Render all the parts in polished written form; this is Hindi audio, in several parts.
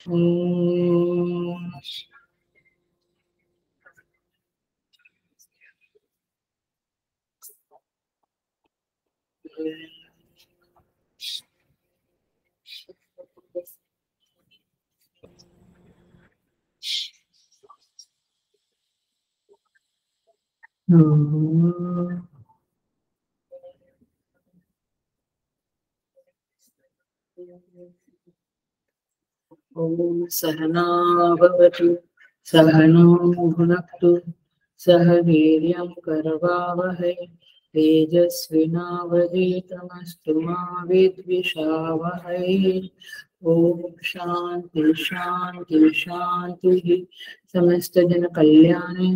ओम सहना भवतु सहनो भुनक्तु सह वीर्यं करवावहै तेजस्विनावधीतमस्तु मा विद्विषावहै। ओम शांति शांति शांति। समस्त जन कल्याणे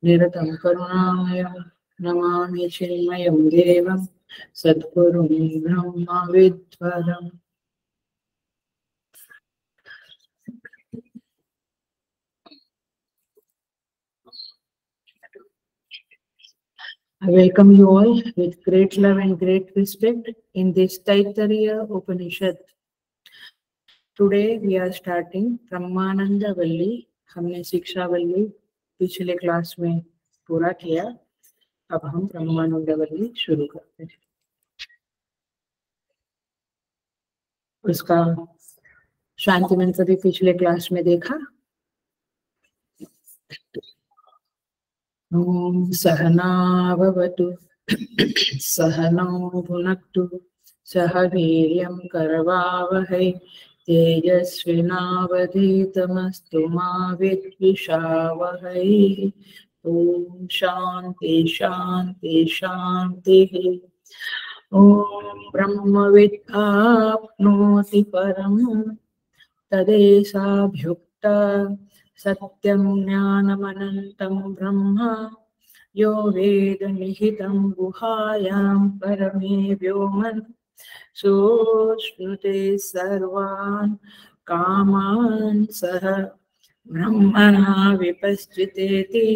निरतं करुणामयं नमामि चिन्मयं देवं सद्गुरुं ब्रह्म विद्वरम्। I welcome you all with great love and great respect in this Taittiriya Upanishad. Today we are starting ब्रह्मानंद वल्ली। हमने शिक्षा वल्ली पिछले क्लास में पूरा किया, अब हम ब्रह्मानंद वल्ली शुरू करते हैं। उसका शांति मंत्र भी पिछले क्लास में देखा। ओम सहना भवतु सहनौ भुनक्तु सह वीर्यं करवावहै तेजस्विनावधीतमस्तु मा विद्विषावहै। ओम शांति शांति शांति। ओम ब्रह्मविद् आप्नोति परं तदेशाभ्युक्ता सत्यं ज्ञानमनन्तं ब्रह्म यो वेद निहितं गुहायां परमे व्योमन् सोऽश्नुते सर्वान् कामान् सह ब्रह्मणा विपश्चितेति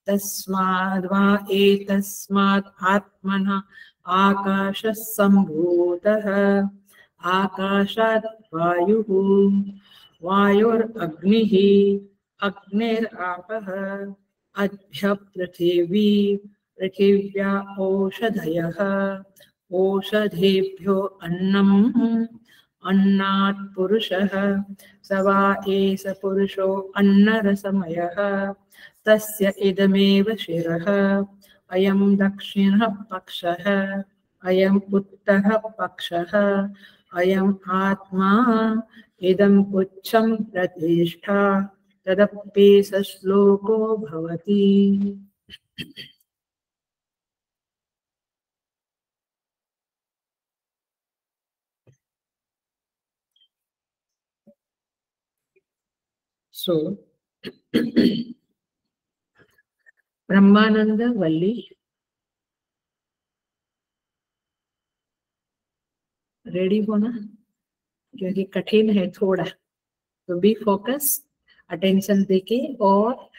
तस्माद्वा एतस्मात् आत्मना आकाशः सम्भूतः आकाशात् वायुः वायुरग्निः अग्निरापः अद्य पृथिवी पृथिव्या ओषधयः ओषधेभ्यो अन्नम् अन्नात् पुरुषः स वा एष पुरुषो अन्नरसमयः तस्य इदमेव शिरः अयं दक्षिणः पक्षः अयम् उत्तरः पक्षः अयम् आत्मा इदम् उच्चं प्रतिष्ठा तदप्येष श्लोको भवति। So ब्रह्मानंद वल्ली रेडी होना, क्योंकि कठिन है थोड़ा, तो बी फोकस, अटेंशन देके। और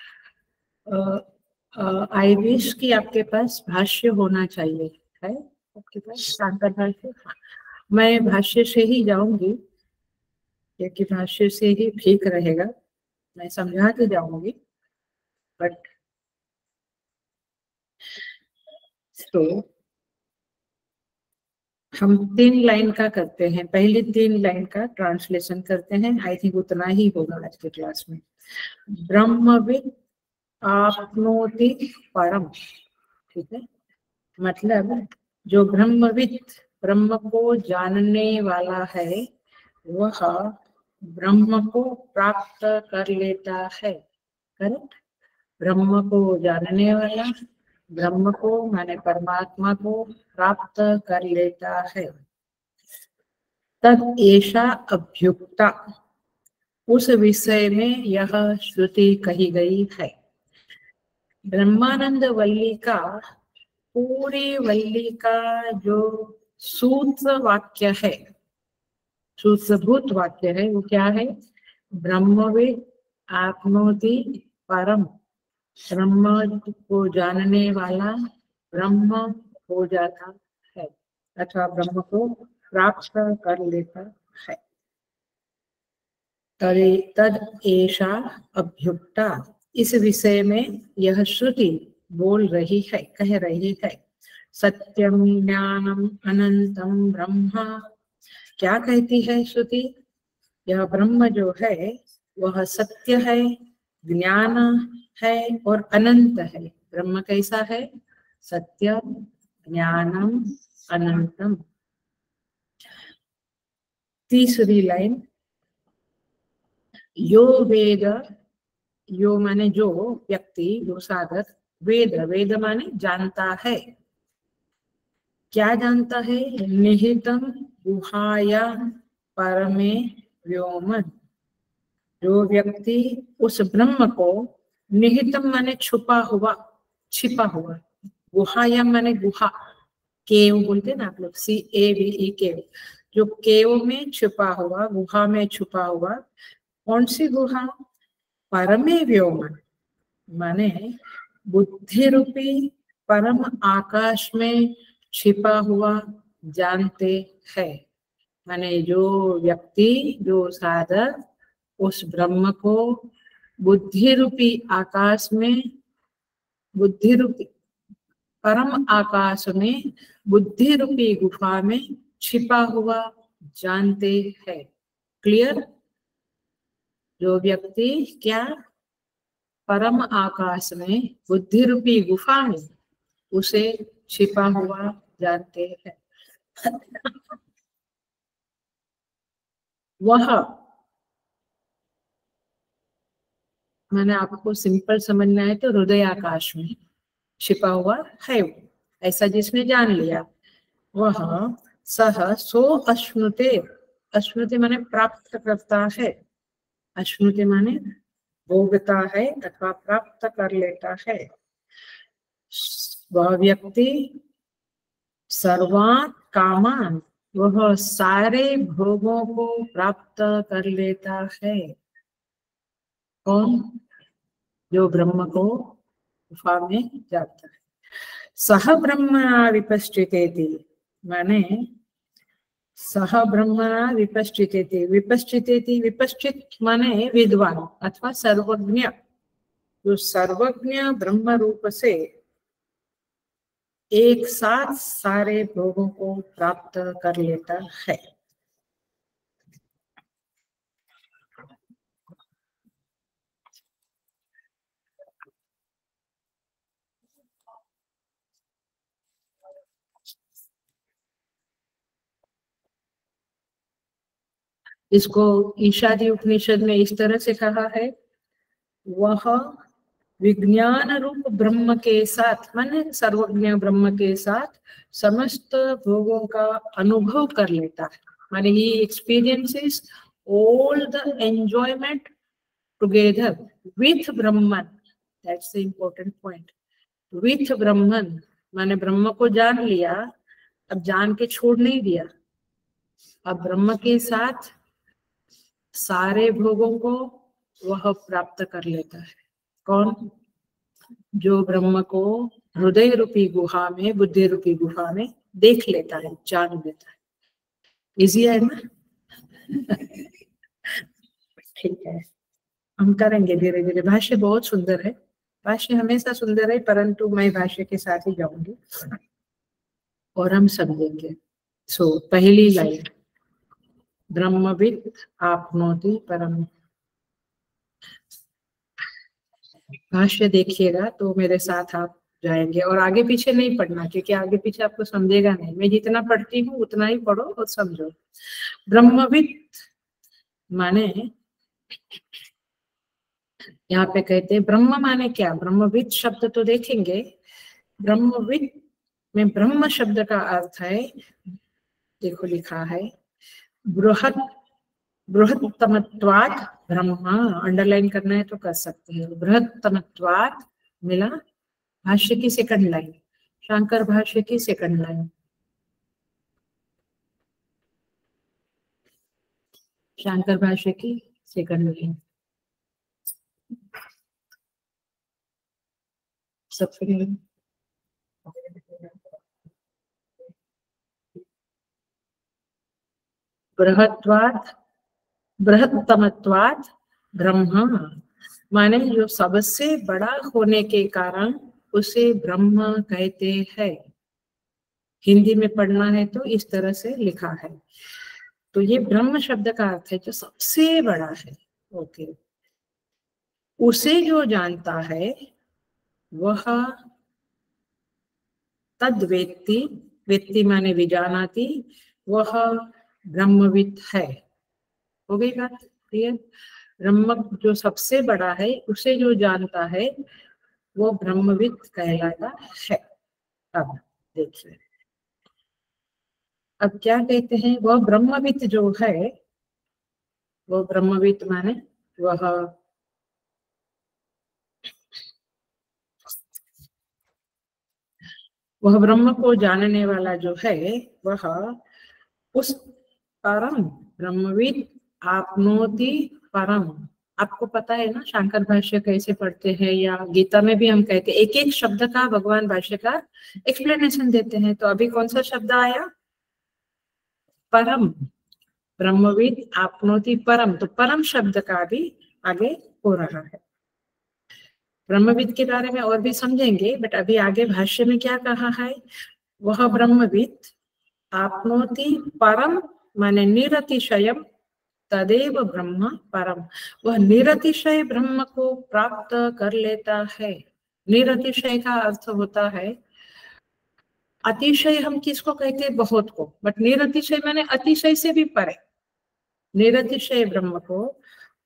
आई विश कि आपके पास भाष्य होना चाहिए। है आपके पास शांकर भाष्य? मैं भाष्य से ही जाऊंगी क्योंकि भाष्य से ही ठीक रहेगा। मैं समझा के जाऊंगी, बट तो हम 3 लाइन का करते हैं, पहली 3 लाइन का ट्रांसलेशन करते हैं। आई थिंक उतना ही होगा आज के क्लास में। ब्रह्मविद् आप्नोति परम, ठीक है, मतलब जो ब्रह्मविद् ब्रह्म को जानने वाला है वह ब्रह्म को प्राप्त कर लेता है। करेक्ट? ब्रह्म को जानने वाला ब्रह्म को माने परमात्मा को प्राप्त कर लेता है। तद एषा अभ्युक्ता, उस विषय में यह श्रुति कही गई है। ब्रह्मानंद वल्ली का पूरी वल्ली का जो सूत्र वाक्य है, सूत्रभूत वाक्य है, वो क्या है? ब्रह्मविद् आप्नोति परम, ब्रह्म को जानने वाला ब्रह्म हो जाता है अथवा ब्रह्म को प्राप्त कर लेता है। तद एषा अभ्युक्ता, इस विषय में यह श्रुति बोल रही है, कह रही है। सत्यम ज्ञानम अनंतम ब्रह्मा, क्या कहती है श्रुति? यह ब्रह्म जो है वह सत्य है, ज्ञान है और अनंत है। ब्रह्म कैसा है? सत्य, ज्ञानम, अनंतम। तीसरी लाइन, यो वेद, यो माने जो व्यक्ति, जो साधक, वेद, वेद माने जानता है। क्या जानता है? निहितम गुहाया परमे व्योमन, जो व्यक्ति उस ब्रह्म को, निहितम माने छुपा हुआ, छिपा हुआ, गुहायम माने गुहा, केव बोलते ना आप लोग, CAVE, केव, जो केव में छुपा हुआ, गुहा में छुपा हुआ। कौन सी गुहा? परमे व्योमन माने बुद्धि रूपी परम आकाश में छिपा हुआ जानते हैं। माने जो व्यक्ति, जो साधक उस ब्रह्म को बुद्धि रूपी आकाश में, बुद्धि रूपी परम आकाश में, बुद्धि रूपी गुफा में छिपा हुआ जानते हैं। क्लियर? जो व्यक्ति क्या? परम आकाश में, बुद्धि रूपी गुफा में उसे छिपा हुआ जानते हैं। वह, मैंने आपको सिंपल समझना है तो हृदय आकाश में छिपा हुआ है वो, ऐसा जिसने जान लिया। वह सह सो अश्नुते, अश्नुते माने प्राप्त करता है, अश्नुते माने भोगता है अथवा प्राप्त कर लेता है। वह व्यक्ति सर्वान् कामान, वह सारे भोगों को प्राप्त कर लेता है। कौन? जो ब्रह्म को गुफा में जाता है। सह ब्रह्मणा विपश्चितेति माने सह ब्रह्मणा विपश्चितेति, विपश्चितेति, विपश्चित माने विद्वान अथवा सर्वज्ञ, जो सर्वज्ञ ब्रह्म रूप से एक साथ सारे भोगों को प्राप्त कर लेता है। इसको ईशादी उपनिषद ने इस तरह से कहा है, वह विज्ञान रूप ब्रह्म के साथ, माने सर्वज्ञ ब्रह्म के साथ समस्त भोगों का अनुभव कर लेता है। माने he experiences all the enjoyment together with Brahman, that's the important point. With Brahman माने ब्रह्म को जान लिया, अब जान के छोड़ नहीं दिया, अब ब्रह्म के साथ सारे भोगों को वह प्राप्त कर लेता है। कौन? जो ब्रह्म को हृदय रूपी गुहा में, बुद्धि रूपी गुहा में देख लेता है, जान लेता है। इजी है ना? ठीक है, हम करेंगे धीरे धीरे। भाष्य बहुत सुंदर है, भाष्य हमेशा सुंदर है, परंतु मैं भाष्य के साथ ही जाऊंगी और हम समझेंगे। सो पहली लाइन, ब्रह्मविद आपनोति परम। भाष्य देखिएगा तो मेरे साथ आप जाएंगे, और आगे पीछे नहीं पढ़ना, क्योंकि आगे पीछे आपको समझेगा नहीं। मैं जितना पढ़ती हूँ उतना ही पढ़ो और समझो। ब्रह्मविद माने, यहाँ पे कहते हैं ब्रह्म माने क्या? ब्रह्मविद शब्द तो देखेंगे। ब्रह्मविद में ब्रह्म शब्द का अर्थ है, देखो लिखा है, बृहत, बृहत्तमत्वात् ब्रह्म। अंडरलाइन करना है तो कर सकते हैं। बृहत्तमत्वात् मिला भाष्य की सेकंड लाइन, शंकर भाष्य की सेकंड लाइन, शंकर भाष्य की सेकंड लाइन। सबसे बृहत्वात् बृहत्तमत्वात् ब्रह्म, माने जो सबसे बड़ा होने के कारण उसे ब्रह्म कहते हैं। हिंदी में पढ़ना है तो इस तरह से लिखा है। तो ये ब्रह्म शब्द का अर्थ है जो सबसे बड़ा है। ओके, उसे जो जानता है वह तद वेत्ति, वेत्ति माने विजानाति, वह ब्रह्मविद है। हो गई बात क्लियर? ब्रह्म जो सबसे बड़ा है उसे जो जानता है वो ब्रह्मविद कहलाता है। अब देखिए, अब क्या कहते हैं, वह ब्रह्मविद जो है, वो ब्रह्मविद माने वह ब्रह्म को जानने वाला जो है वह उस परम ब्रह्मविद आपनोति परम। आपको पता है ना शंकर भाष्य कैसे पढ़ते हैं, या गीता में भी हम कहते हैं, एक एक शब्द का भगवान भाष्यकार एक्सप्लेनेशन देते हैं। तो अभी कौन सा शब्द आया? परम, ब्रह्मविद आपनोति परम। तो परम शब्द का भी आगे हो रहा है। ब्रह्मविद के बारे में और भी समझेंगे, बट अभी आगे भाष्य में क्या कहा है, वह ब्रह्मविद आपनोति परम माने निरतिशयम तदेव ब्रह्म परम, वह निरतिशय ब्रह्म को प्राप्त कर लेता है। निरतिशय का अर्थ होता है, अतिशय हम किसको कहते हैं? बहुत को, बट निरतिशय माने अतिशय से भी परे। निरतिशय ब्रह्म को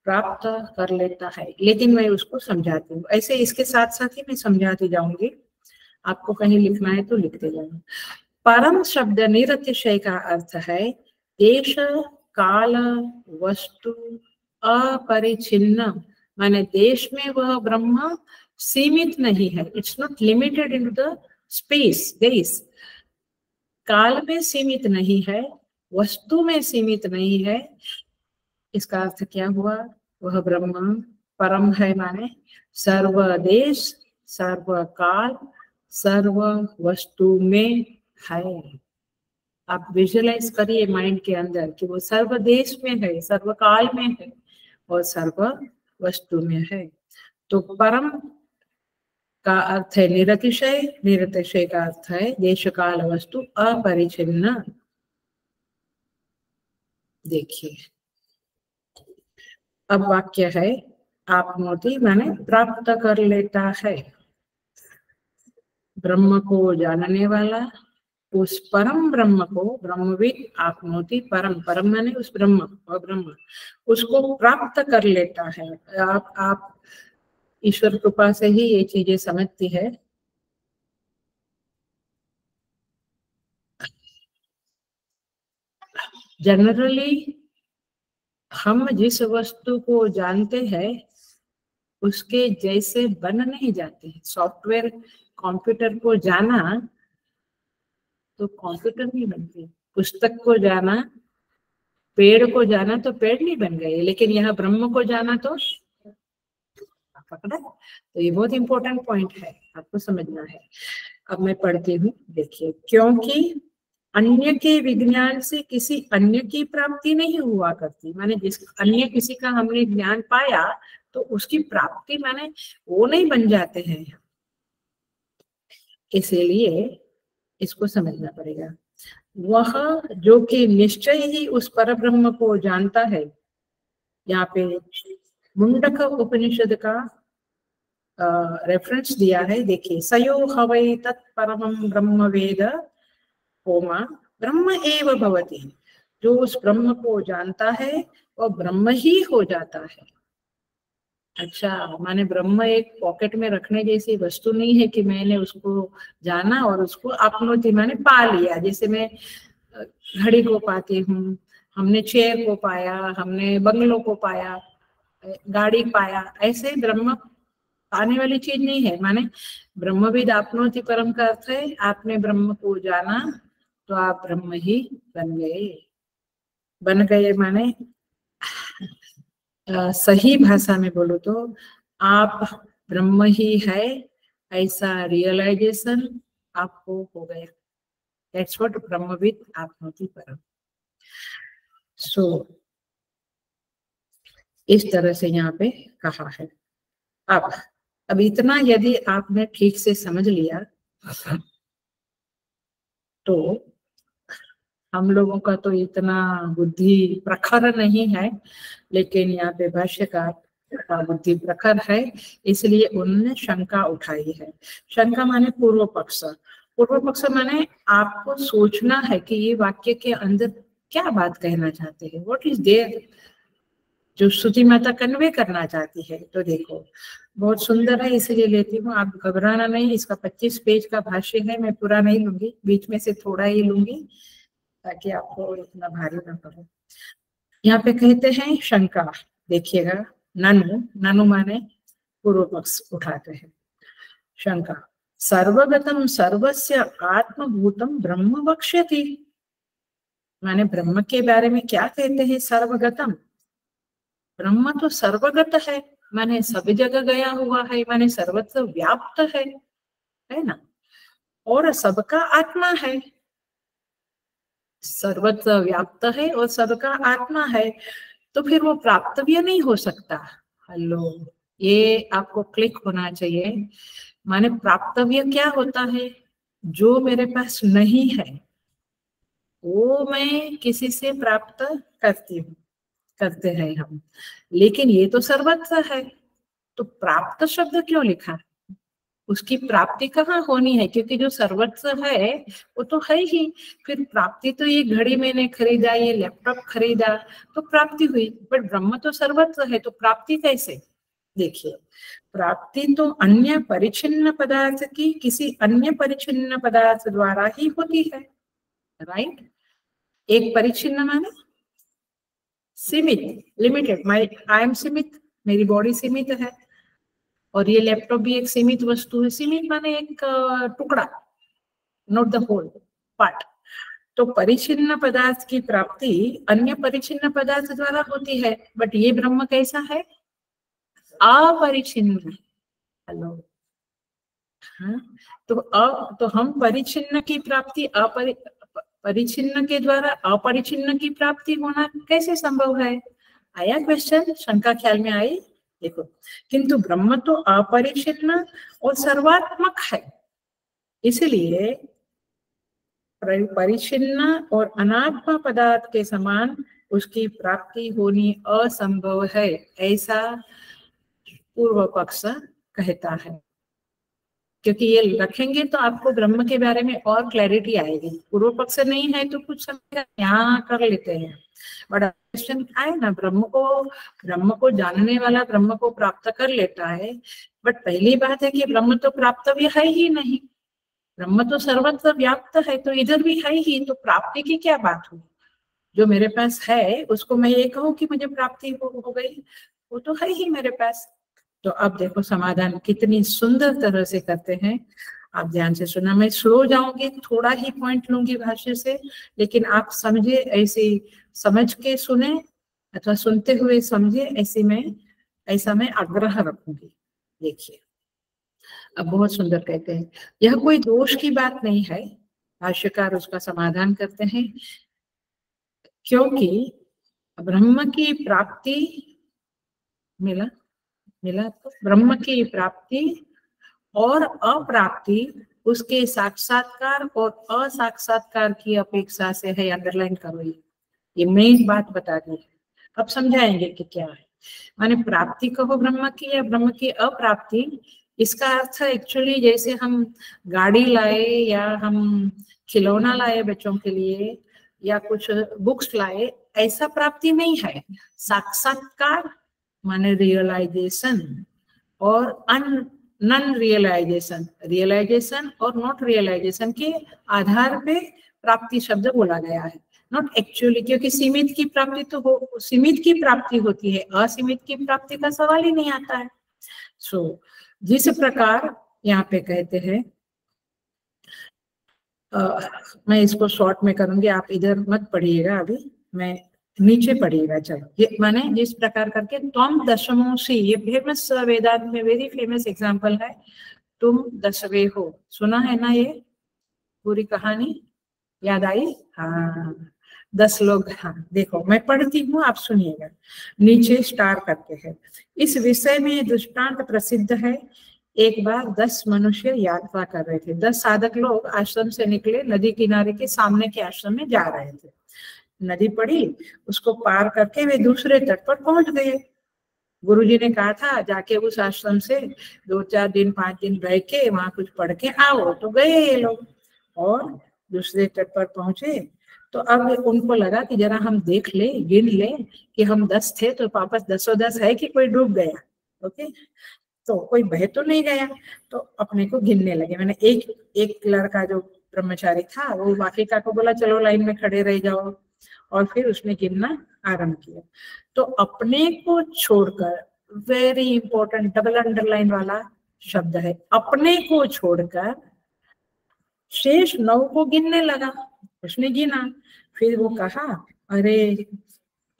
प्राप्त कर लेता है। लेकिन मैं उसको समझाती हूँ, ऐसे इसके साथ साथ ही मैं समझाती जाऊंगी। आपको कहीं लिखना है तो लिखते जाना। परम शब्द निरतिशय का अर्थ है देश काल वस्तु अपरिचिन्न, माने देश में वह ब्रह्म सीमित नहीं है। It's not limited in the space देश, काल में सीमित नहीं है, वस्तु में सीमित नहीं है। इसका अर्थ क्या हुआ? वह ब्रह्म परम है माने सर्वदेश सर्वकाल सर्व वस्तु में है। आप विजुअलाइज करिए माइंड के अंदर कि वो सर्व देश में है, सर्वकाल में है और सर्व वस्तु में है। तो परम का अर्थ है निरतिशय, निरतिशय का अर्थ है देश काल वस्तु अपरिचिन्न। देखिए अब वाक्य है आपनोति माने प्राप्त कर लेता है, ब्रह्म को जानने वाला उस परम ब्रह्म को ब्रह्मविद आपनोति परम, परम माने उस ब्रह्म और ब्रह्म उसको प्राप्त कर लेता है। आप ईश्वर कृपा से ही ये चीजें समझती है। जनरली हम जिस वस्तु को जानते हैं उसके जैसे बन नहीं जाते हैं। सॉफ्टवेयर कंप्यूटर को जाना तो कंप्यूटर नहीं बनती, पुस्तक को जाना, पेड़ को जाना तो पेड़ नहीं बन गए, लेकिन यहाँ ब्रह्म को जाना तो पकड़ा। तो ये बहुत इंपॉर्टेंट पॉइंट है, आपको समझना है। अब मैं पढ़ती हूँ, देखिए, क्योंकि अन्य के विज्ञान से किसी अन्य की प्राप्ति नहीं हुआ करती, माने जिस अन्य किसी का हमने ज्ञान पाया तो उसकी प्राप्ति माने वो नहीं बन जाते हैं। इसीलिए इसको समझना पड़ेगा। वह जो कि निश्चय ही उस परब्रह्म को जानता है, यहाँ पे मुंडक उपनिषद का रेफरेंस दिया है। देखिए, सयो हवै तत्परमं ब्रह्म वेद होमा ब्रह्म एव भवति, जो उस ब्रह्म को जानता है वो ब्रह्म ही हो जाता है। अच्छा, माने ब्रह्म एक पॉकेट में रखने जैसी वस्तु नहीं है कि मैंने उसको जाना और उसको अपनोति माने पा लिया। जैसे मैं घड़ी को पाती हूँ, हमने चेयर को पाया, हमने बंगलों को पाया, गाड़ी पाया, ऐसे ब्रह्म पाने वाली चीज नहीं है। माने ब्रह्मविद आपनोति परम का अर्थ है आपने ब्रह्म को जाना तो आप ब्रह्म ही बन गए। बन गए माने सही भाषा में बोलो तो आप ब्रह्म ही है, ऐसा रियलाइजेशन आपको हो गया। दैट्स व्हाट ब्रह्मविद आपनोति परम। सो इस तरह से यहाँ पे कहा है। अब इतना यदि आपने ठीक से समझ लिया तो हम लोगों का तो इतना बुद्धि प्रखर नहीं है, लेकिन यहाँ पे भाष्यकार का बुद्धि प्रखर है, इसलिए उन्होंने शंका उठाई है। शंका माने पूर्व पक्ष। पूर्व पक्ष माने आपको सोचना है कि ये वाक्य के अंदर क्या बात कहना चाहते हैं, व्हाट इज देयर, जो श्रुति माता कन्वे करना चाहती है। तो देखो बहुत सुंदर है, इसलिए लेती हूँ, आप घबराना नहीं। इसका 25 पेज का भाष्य है, मैं पूरा नहीं लूंगी, बीच में से थोड़ा ही लूंगी ताकि आपको इतना भारी ना पड़े। यहाँ पे कहते हैं शंका, देखिएगा, ननु, ननु माने पूर्व पक्ष उठाते हैं। शंका, सर्वगतम सर्वस्य आत्मभूतम ब्रह्म वक्ष्यति, माने ब्रह्म के बारे में क्या कहते हैं सर्वगतम, ब्रह्म तो सर्वगत है, माने सभी जगह गया हुआ है, माने सर्वत्र व्याप्त है ना, और सबका आत्मा है, सर्वत्र व्याप्त है और सबका आत्मा है, तो फिर वो प्राप्तव्य नहीं हो सकता। हेलो, ये आपको क्लिक होना चाहिए। माने प्राप्तव्य क्या होता है, जो मेरे पास नहीं है वो मैं किसी से प्राप्त करती हूँ, करते हैं हम, लेकिन ये तो सर्वत्र है, तो प्राप्त शब्द क्यों लिखा, उसकी प्राप्ति कहाँ होनी है, क्योंकि जो सर्वत्र है वो तो है ही। फिर प्राप्ति तो ये घड़ी मैंने खरीदा, ये लैपटॉप खरीदा तो प्राप्ति हुई, बट ब्रह्म तो सर्वत्र है, तो प्राप्ति कैसे। देखिए, प्राप्ति तो अन्य परिचिन्न पदार्थ की किसी अन्य परिचिन्न पदार्थ द्वारा ही होती है, राइट। एक परिचिन्न माने सीमित, लिमिटेड, आई एम सीमित, मेरी बॉडी सीमित है, और ये लैपटॉप भी एक सीमित वस्तु है। सीमित माने एक टुकड़ा, नॉट द होल पार्ट। तो परिचिन्न पदार्थ की प्राप्ति अन्य परिचिन्न पदार्थ द्वारा होती है, बट ये ब्रह्म कैसा है, अपरिचिन्न। हेलो, हाँ, तो हम परिचिन्न की प्राप्ति परिचिन्न के द्वारा अपरिचिन्न की प्राप्ति होना कैसे संभव है। आया क्वेश्चन, शंका ख्याल में आई। देखो, किंतु ब्रह्म तो अपरिचिन्न और सर्वात्मक है, इसलिए परिचिन्न और अनात्म पदार्थ के समान उसकी प्राप्ति होनी असंभव है, ऐसा पूर्व पक्ष कहता है। क्योंकि ये रखेंगे तो आपको ब्रह्म के बारे में और क्लैरिटी आएगी। पूर्व पक्ष नहीं है तो कुछ समय यहाँ कर लेते हैं, बड़ा क्वेश्चन आए ना, ब्रह्म को जानने वाला ब्रह्म को प्राप्त कर लेता है, बट पहली बात है कि ब्रह्म तो प्राप्तव्य है ही नहीं, ब्रह्म तो सर्वत्र व्याप्त है, तो इधर भी है ही, तो प्राप्ति की क्या बात हुई। जो मेरे पास है उसको मैं ये कहूँ कि मुझे प्राप्ति हो गई, वो तो है ही मेरे पास। तो अब देखो समाधान कितनी सुंदर तरह से करते हैं, आप ध्यान से सुना। मैं स्लो जाऊंगी, थोड़ा ही पॉइंट लूंगी भाष्य से, लेकिन आप समझे, ऐसे समझ के सुने अथवा सुनते हुए समझे, ऐसा मैं आग्रह रखूंगी। देखिए, अब बहुत सुंदर कहते हैं, यह कोई दोष की बात नहीं है, भाष्यकार उसका समाधान करते हैं, क्योंकि ब्रह्म की प्राप्ति मिला तो ब्रह्म की प्राप्ति और अप्राप्ति उसके साक्षात्कार और असाक्षात्कार की अपेक्षा से है। अंडरलाइन करो, ये मेन बात बता दी है, अब समझाएंगे कि क्या है। माने प्राप्ति कहो ब्रह्म की या ब्रह्म की अप्राप्ति, इसका अर्थ एक्चुअली जैसे हम गाड़ी लाए या हम खिलौना लाए बच्चों के लिए या कुछ बुक्स लाए, ऐसा प्राप्ति नहीं है। साक्षात्कार माने रियलाइजेशन और नॉन रियलाइजेशन, रियलाइजेशन और नॉट रियलाइजेशन के आधार पे प्राप्ति शब्द बोला गया है, नॉट एक्चुअली, क्योंकि सीमित की प्राप्ति तो सीमित की प्राप्ति होती है, असीमित की प्राप्ति का सवाल ही नहीं आता है। सो जिस प्रकार यहाँ पे कहते हैं, मैं इसको शॉर्ट में करूंगी, आप इधर मत पढ़िएगा, अभी मैं नीचे पढ़िएगा। चलो, ये माने जिस प्रकार करके तुम दशमोसी, ये फेमस वेदांत में वेरी फेमस एग्जांपल है, तुम दसवें हो, सुना है ना, ये पूरी कहानी याद आई। हाँ, 10 लोग, हाँ देखो मैं पढ़ती हूँ, आप सुनिएगा। नीचे स्टार करके है। इस विषय में दृष्टांत प्रसिद्ध है। एक बार 10 मनुष्य यात्रा कर रहे थे। 10 साधक लोग आश्रम से निकले, नदी किनारे के सामने के आश्रम में जा रहे थे। नदी पड़ी, उसको पार करके वे दूसरे तट पर पहुंच गए। गुरुजी ने कहा था जाके उस आश्रम से 2-4 दिन 5 दिन रह के वहां कुछ पढ़ के आओ, तो गए ये लोग और दूसरे तट पर पहुंचे। तो अब उनको लगा कि जरा हम देख ले, गिन ले कि हम 10 थे तो वापस 10 है कि कोई डूब गया। ओके, तो कोई बह तो नहीं गया, तो अपने को गिनने लगे। मैंने एक लड़का जो ब्रह्मचारी था वो वाकिका को बोला चलो लाइन में खड़े रह जाओ, और फिर उसने गिनना आरंभ किया। तो अपने को छोड़कर, वेरी इंपॉर्टेंट डबल अंडरलाइन वाला शब्द है, अपने को छोड़कर शेष 9 को गिनने लगा। उसने गिना, फिर वो कहा अरे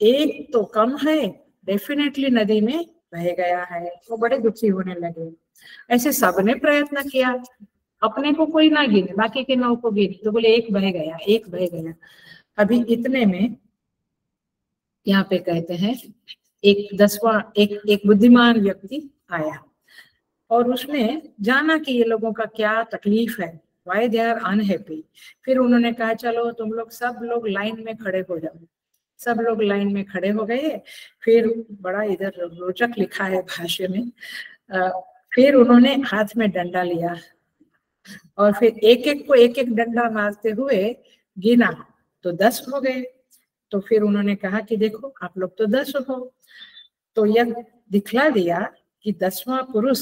एक तो कम है, डेफिनेटली नदी में बह गया है। वो बड़े दुखी होने लगे। ऐसे सबने प्रयत्न किया, अपने को कोई ना गिने, बाकी के 9 को गिने, तो बोले एक बह गया, एक बह गया। अभी इतने में यहाँ पे कहते हैं एक बुद्धिमान व्यक्ति आया और उसने जाना कि ये लोगों का क्या तकलीफ है, वाई दे आर अनहैप्पी। फिर उन्होंने कहा चलो तुम लोग सब लोग लाइन में खड़े हो जाओ। सब लोग लाइन में खड़े हो गए। फिर बड़ा इधर रोचक लिखा है भाष्य में, फिर उन्होंने हाथ में डंडा लिया और फिर एक एक डंडा मारते हुए गिना, तो 10 हो गए। तो फिर उन्होंने कहा कि देखो आप लोग तो 10 हो। तो यह दिखला दिया कि 10वां पुरुष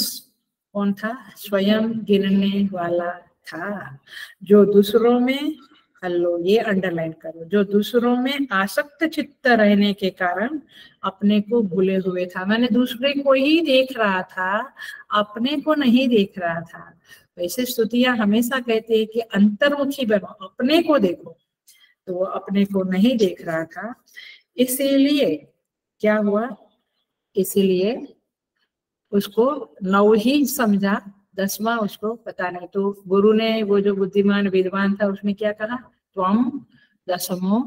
कौन था? स्वयं गिनने वाला था, जो दूसरों में, हेलो ये अंडरलाइन करो, जो दूसरों में आसक्त चित्त रहने के कारण अपने को भूले हुए था। मैंने दूसरे को ही देख रहा था, अपने को नहीं देख रहा था। वैसे स्तुतियां हमेशा कहते हैं कि अंतर्मुखी बनो, अपने को देखो, तो वो अपने को नहीं देख रहा था। इसीलिए क्या हुआ, इसीलिए उसको 9 ही समझा, 10वां उसको पता नहीं। तो गुरु ने, वो जो बुद्धिमान विद्वान था, उसने क्या कहा, त्वम 10मो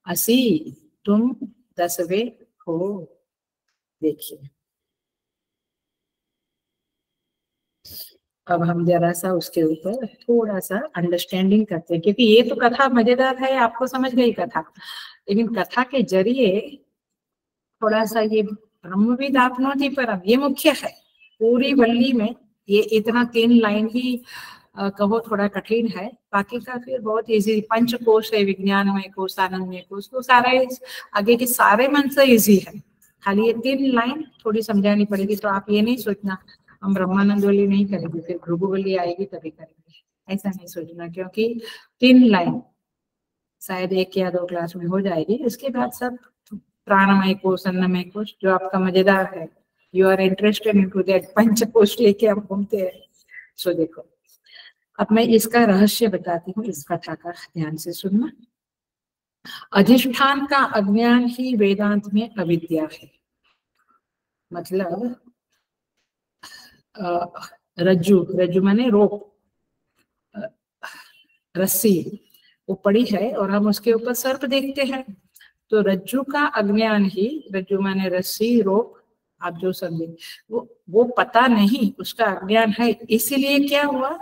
असि, तुम 10वें हो। देखिए अब हम जरा सा उसके ऊपर थोड़ा सा अंडरस्टैंडिंग करते हैं, क्योंकि ये तो कथा मजेदार है, आपको समझ गई कथा, लेकिन कथा के जरिए थोड़ा सा ये ब्रह्मविद आपनोति परम ये मुख्य है। पूरी वल्ली में ये इतना 3 लाइन ही कहो थोड़ा कठिन है, बाकी का फिर बहुत इजी। पंचकोश है, विज्ञानमय कोश, आनंदमय कोश, तो सारे आगे के सारे मंत्र इजी है, खाली ये 3 लाइन थोड़ी समझानी पड़ेगी। तो आप ये नहीं सोचना हम ब्रह्मानंद वाली नहीं करेंगे, फिर भृगुवल्ली आएगी तभी करेंगे, ऐसा नहीं सोचना, क्योंकि 3 लाइन शायद 1 या 2 क्लास में हो जाएगी। इसके बाद सब प्राणमय कोश, अन्नमय कोश, जो आपका मजेदार है, you are interested into that, पंचकोश लेके हम घूमते हैं। सो देखो अब मैं इसका रहस्य बताती हूँ, इस कथा का ध्यान से सुनना। अधिष्ठान का अज्ञान ही वेदांत में अविद्या है। मतलब रज्जु माने रोप, रस्सी वो पड़ी है और हम उसके ऊपर सर्प देखते हैं, तो रज्जु का अज्ञान ही, रज्जु माने रस्सी, रोप, आप जो समझे, वो पता नहीं, उसका अज्ञान है। इसीलिए क्या हुआ,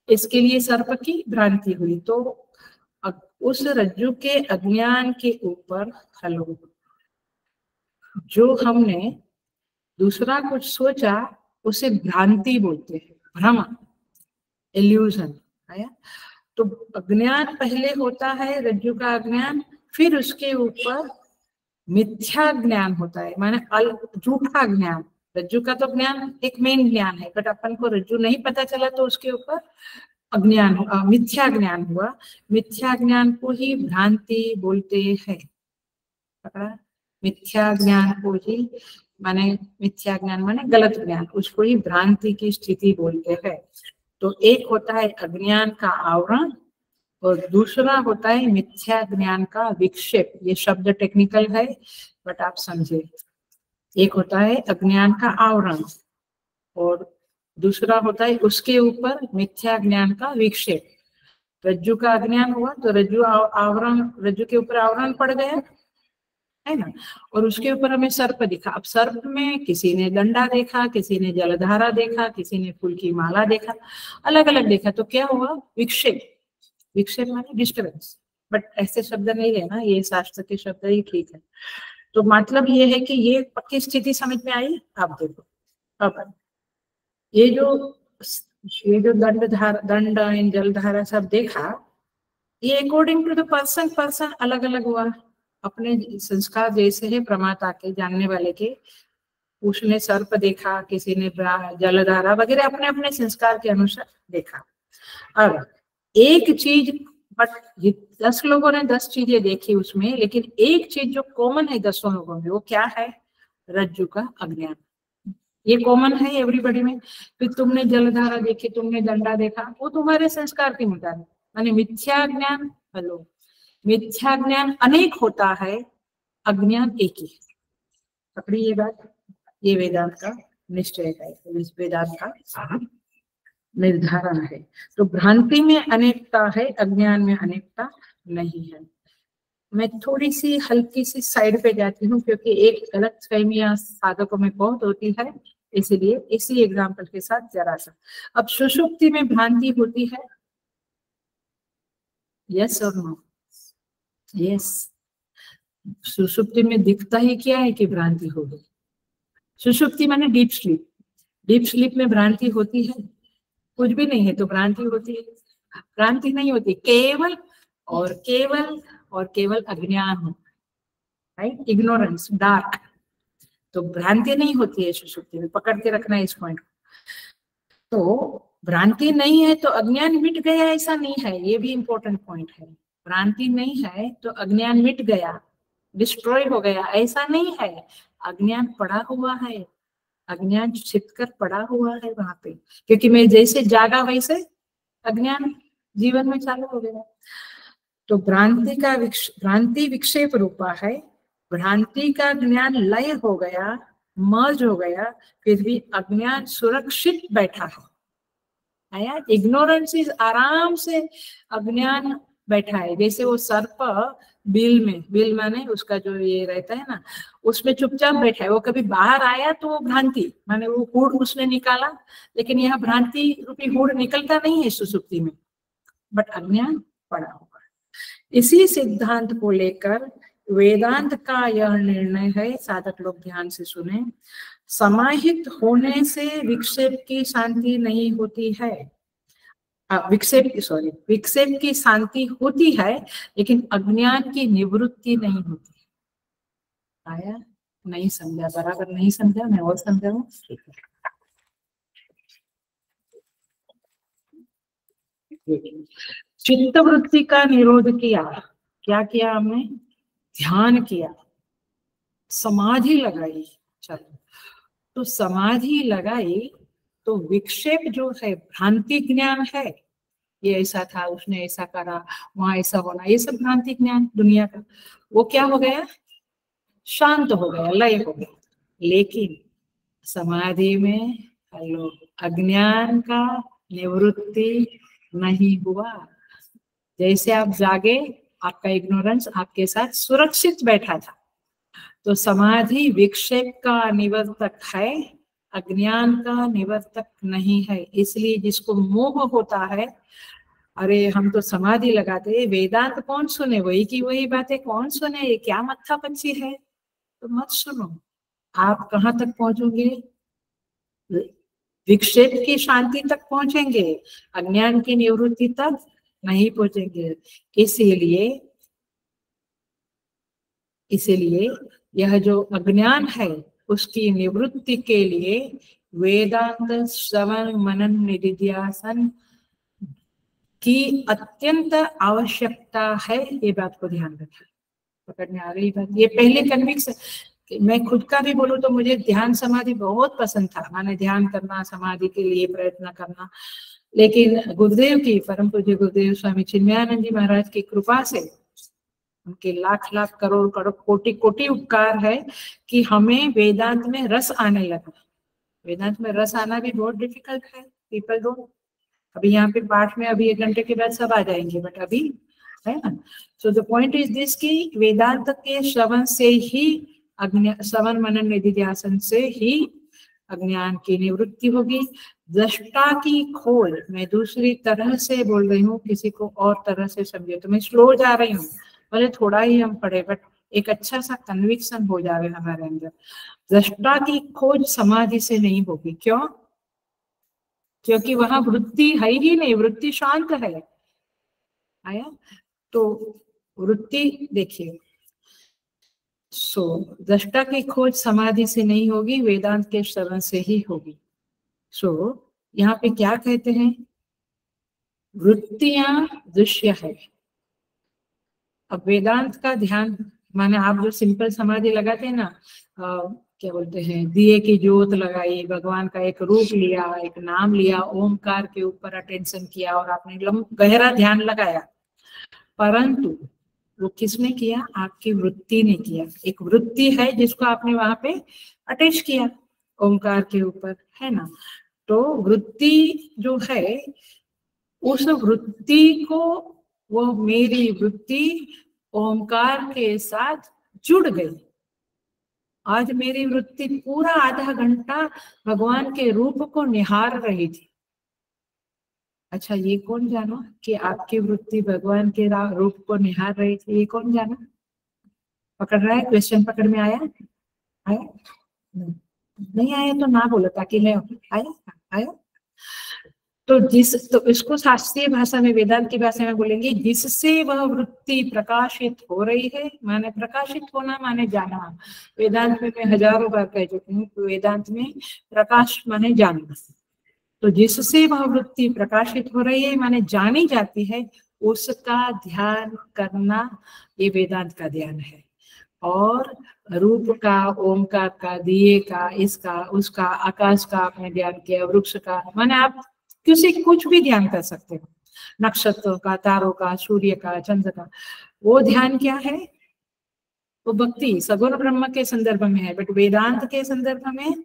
इसके लिए सर्प की भ्रांति हुई। तो उस रज्जु के अज्ञान के ऊपर, हेलो, जो हमने दूसरा कुछ सोचा उसे भ्रांति बोलते हैं, भ्रम, इल्यूजन आया। तो अज्ञान पहले होता है, रज्जु का अज्ञान, फिर उसके ऊपर मिथ्या ज्ञान होता है, माने झूठा ज्ञान। रज्जु का तो ज्ञान एक मेन ज्ञान है, बट अपन को रज्जु नहीं पता चला तो उसके ऊपर अज्ञान, मिथ्या ज्ञान हुआ। मिथ्या ज्ञान को ही भ्रांति बोलते हैं। मिथ्या ज्ञान को ही माने, मिथ्या ज्ञान माने गलत ज्ञान, उसको ही भ्रांति की स्थिति बोलते हैं। तो एक होता है अज्ञान का आवरण और दूसरा होता है मिथ्या ज्ञान का विक्षेप। ये शब्द टेक्निकल है बट आप समझे, एक होता है अज्ञान का आवरण और दूसरा होता है उसके ऊपर मिथ्या ज्ञान का विक्षेप। रज्जु का अज्ञान हुआ तो रज्जु आवरण, रज्जु के ऊपर आवरण पड़ गया है ना, और उसके ऊपर हमें सर्प दिखा। अब सर्प में किसी ने डंडा देखा, किसी ने जलधारा देखा, किसी ने फूल की माला देखा, अलग अलग देखा, तो क्या हुआ? विक्षेप। विक्षेप माने डिस्टर्बेंस, बट ऐसे शब्द नहीं है ना, ये शास्त्र के शब्द ही ठीक है। तो मतलब ये है कि ये पक्की स्थिति समझ में आई। आप देखो अब ये जो दंड एंड जलधारा सब देखा, ये अकॉर्डिंग टू द पर्सन अलग अलग हुआ। अपने संस्कार जैसे है प्रमाता के, जानने वाले के, उसने सर्प देखा, किसी ने जलधारा वगैरह, अपने अपने संस्कार के अनुसार देखा। अब एक चीज, बट 10 लोगों ने 10 चीजें देखी उसमें, लेकिन एक चीज जो कॉमन है 10 लोगों में, वो क्या है? रज्जु का अज्ञान। ये कॉमन है एवरीबॉडी में। फिर तुमने जलधारा देखी, तुमने डंडा देखा, वो तुम्हारे संस्कार के मुताबिक, माने मिथ्या ज्ञान, हेलो, मिथ्या ज्ञान अनेक होता है, अज्ञान एक ही है। पकड़ी ये बात, ये वेदांत का निश्चय है, वेदांत का निर्धारण है। तो भ्रांति में अनेकता है, अज्ञान में अनेकता नहीं है। मैं थोड़ी सी हल्की सी साइड पे जाती हूँ, क्योंकि एक गलत फहमियां साधकों में बहुत होती है, इसीलिए इसी एग्जाम्पल के साथ जरा सा। अब सुषुप्ति में भ्रांति होती है, यस और नो? यस। सुषुप्ति में दिखता ही क्या है कि भ्रांति हो गई। सुषुप्ति माने डीप स्लीप। डीप स्लीप में भ्रांति होती है? कुछ भी नहीं है तो भ्रांति होती है? भ्रांति नहीं होती, केवल और केवल और केवल अज्ञान होता है, राइट? Ignorance, dark. तो भ्रांति नहीं होती है सुषुप्ति में, पकड़ के रखना है इस पॉइंट को। तो भ्रांति नहीं है तो अज्ञान मिट गया, ऐसा नहीं है, ये भी इंपॉर्टेंट पॉइंट है। भ्रांति नहीं है तो अज्ञान मिट गया, डिस्ट्रॉय हो गया, ऐसा नहीं है। अज्ञान पड़ा हुआ है, अज्ञान छिपकर पड़ा हुआ है वहां पे, क्योंकि मैं जैसे जागा वैसे अज्ञान जीवन में चालू हो गया। तो भ्रांति विक्षेप रूपा है। भ्रांति का ज्ञान लय हो गया, मर्ज हो गया, फिर भी अज्ञान सुरक्षित बैठा है। आया? इग्नोरेंस इज आराम से अज्ञान बैठा है। जैसे वो सर्प बिल में, बिल माने उसका जो ये रहता है ना, उसमें चुपचाप बैठा है। वो कभी बाहर आया तो वो भ्रांति माने वो हुड उसने निकाला, लेकिन यह भ्रांति रूपी हुड निकलता नहीं है सुसुप्ति में, बट अज्ञान पड़ा हुआ है। इसी सिद्धांत को लेकर वेदांत का यह निर्णय है, साधक लोग ध्यान से सुने, समाहित होने से विक्षेप की शांति नहीं होती है। विक्षेप की शांति होती है, लेकिन अज्ञान की निवृत्ति नहीं होती। आया? नहीं समझा, बराबर नहीं समझा, मैं और समझाऊं? चित्त वृत्ति का निरोध किया। क्या किया हमने? ध्यान किया, समाधि लगाई। चलो, तो समाधि लगाई तो विक्षेप जो है, भ्रांति ज्ञान है, ये ऐसा था, उसने ऐसा करा, वहां ऐसा होना, ये सब भ्रांति ज्ञान दुनिया का, वो क्या हो गया? शांत हो गया, लय हो गया। लेकिन समाधि में अज्ञान का निवृत्ति नहीं हुआ। जैसे आप जागे, आपका इग्नोरेंस आपके साथ सुरक्षित बैठा था। तो समाधि विक्षेप का निवर्तक है, अज्ञान का निवर्तक नहीं है। इसलिए जिसको मोह होता है, अरे हम तो समाधि लगाते, वेदांत कौन सुने, वही की वही बातें कौन सुने, ये क्या मत्था पच्ची है, तो मत सुनो। आप कहाँ तक पहुंचोगे? विक्षेप की शांति तक पहुंचेंगे, अज्ञान की निवृत्ति तक नहीं पहुंचेंगे। इसीलिए यह जो अज्ञान है उसकी निवृत्ति के लिए वेदांत श्रवण मनन निधिध्यासन की अत्यंत आवश्यकता है। ये बात को ध्यान रखें। पकड़ में आ गई बात? ये पहले कन्विक्स, मैं खुद का भी बोलूं तो मुझे ध्यान समाधि बहुत पसंद था, माने ध्यान करना, समाधि के लिए प्रयत्न करना। लेकिन गुरुदेव की, परम पूज्य गुरुदेव स्वामी चिन्मयानंद जी महाराज की कृपा से, उनके लाख लाख करोड़ करोड़ कोटि कोटि उपकार है कि हमें वेदांत में रस आने लगा। वेदांत में रस आना भी बहुत डिफिकल्ट है, पीपल डोंट अभी यहाँ पे पाठ में अभी 1 घंटे के बाद सब आ जाएंगे, बट अभी है ना। So the point is this कि वेदांत के श्रवण से ही श्रवण मनन निधिध्यासन से ही अज्ञान की निवृत्ति होगी। दृष्टा की खोज, मैं दूसरी तरह से बोल रही हूँ, किसी को और तरह से समझे तो मैं स्लो जा रही हूँ, भले थोड़ा ही हम पढ़े बट एक अच्छा सा कन्विक्शन हो जाए हमारे अंदर। दृष्टा की खोज समाधि से नहीं होगी। क्यों? क्योंकि वहां वृत्ति है ही नहीं, वृत्ति शांत है। आया? तो वृत्ति देखिए, सो दृष्टा की खोज समाधि से नहीं होगी, वेदांत के श्रवण से ही होगी। सो यहाँ पे क्या कहते हैं, वृत्तियां दृश्य है। अब वेदांत का ध्यान माने आप जो सिंपल समाधि लगाते हैं ना, क्या बोलते हैं, दिए की ज्योत लगाई, भगवान का एक रूप लिया, एक नाम लिया, ओमकार के ऊपर अटेंशन किया और आपने गहरा ध्यान लगाया, परंतु वो किसने किया? आपकी वृत्ति ने किया। एक वृत्ति है जिसको आपने वहां पे अटैच किया ओमकार के ऊपर, है ना। तो वृत्ति जो है, उस वृत्ति को, वो मेरी वृत्ति ओमकार के साथ जुड़ गई। आज मेरी वृत्ति पूरा आधा घंटा भगवान के रूप को निहार रही थी। अच्छा, ये कौन जाना कि आपकी वृत्ति भगवान के रूप को निहार रही थी? ये कौन जाना? पकड़ रहा है? क्वेश्चन पकड़ में आया? आया? नहीं आया तो ना बोलो, ताकि मैं आया आया। तो इसको शास्त्रीय भाषा में, वेदांत की भाषा में बोलेंगे, जिससे वह वृत्ति प्रकाशित हो रही है, माने प्रकाशित होना माने जाना। वेदांत में मैं हजारों बार कह चुकी हूँ, तो वेदांत में प्रकाश माने जानना। तो जिससे वह वृत्ति प्रकाशित हो रही है माने जानी जाती है, उसका ध्यान करना, ये वेदांत का ध्यान है। और रूप का, ओमकार का, दिए का, इसका उसका, आकाश का आपने ध्यान किया, वृक्ष का, माने आप किसी कुछ भी ध्यान कर सकते हो, नक्षत्रों का, तारों का, सूर्य का, चंद्र का। वो ध्यान क्या है? वो भक्ति सगुण ब्रह्म के संदर्भ में है, बट वेदांत के संदर्भ में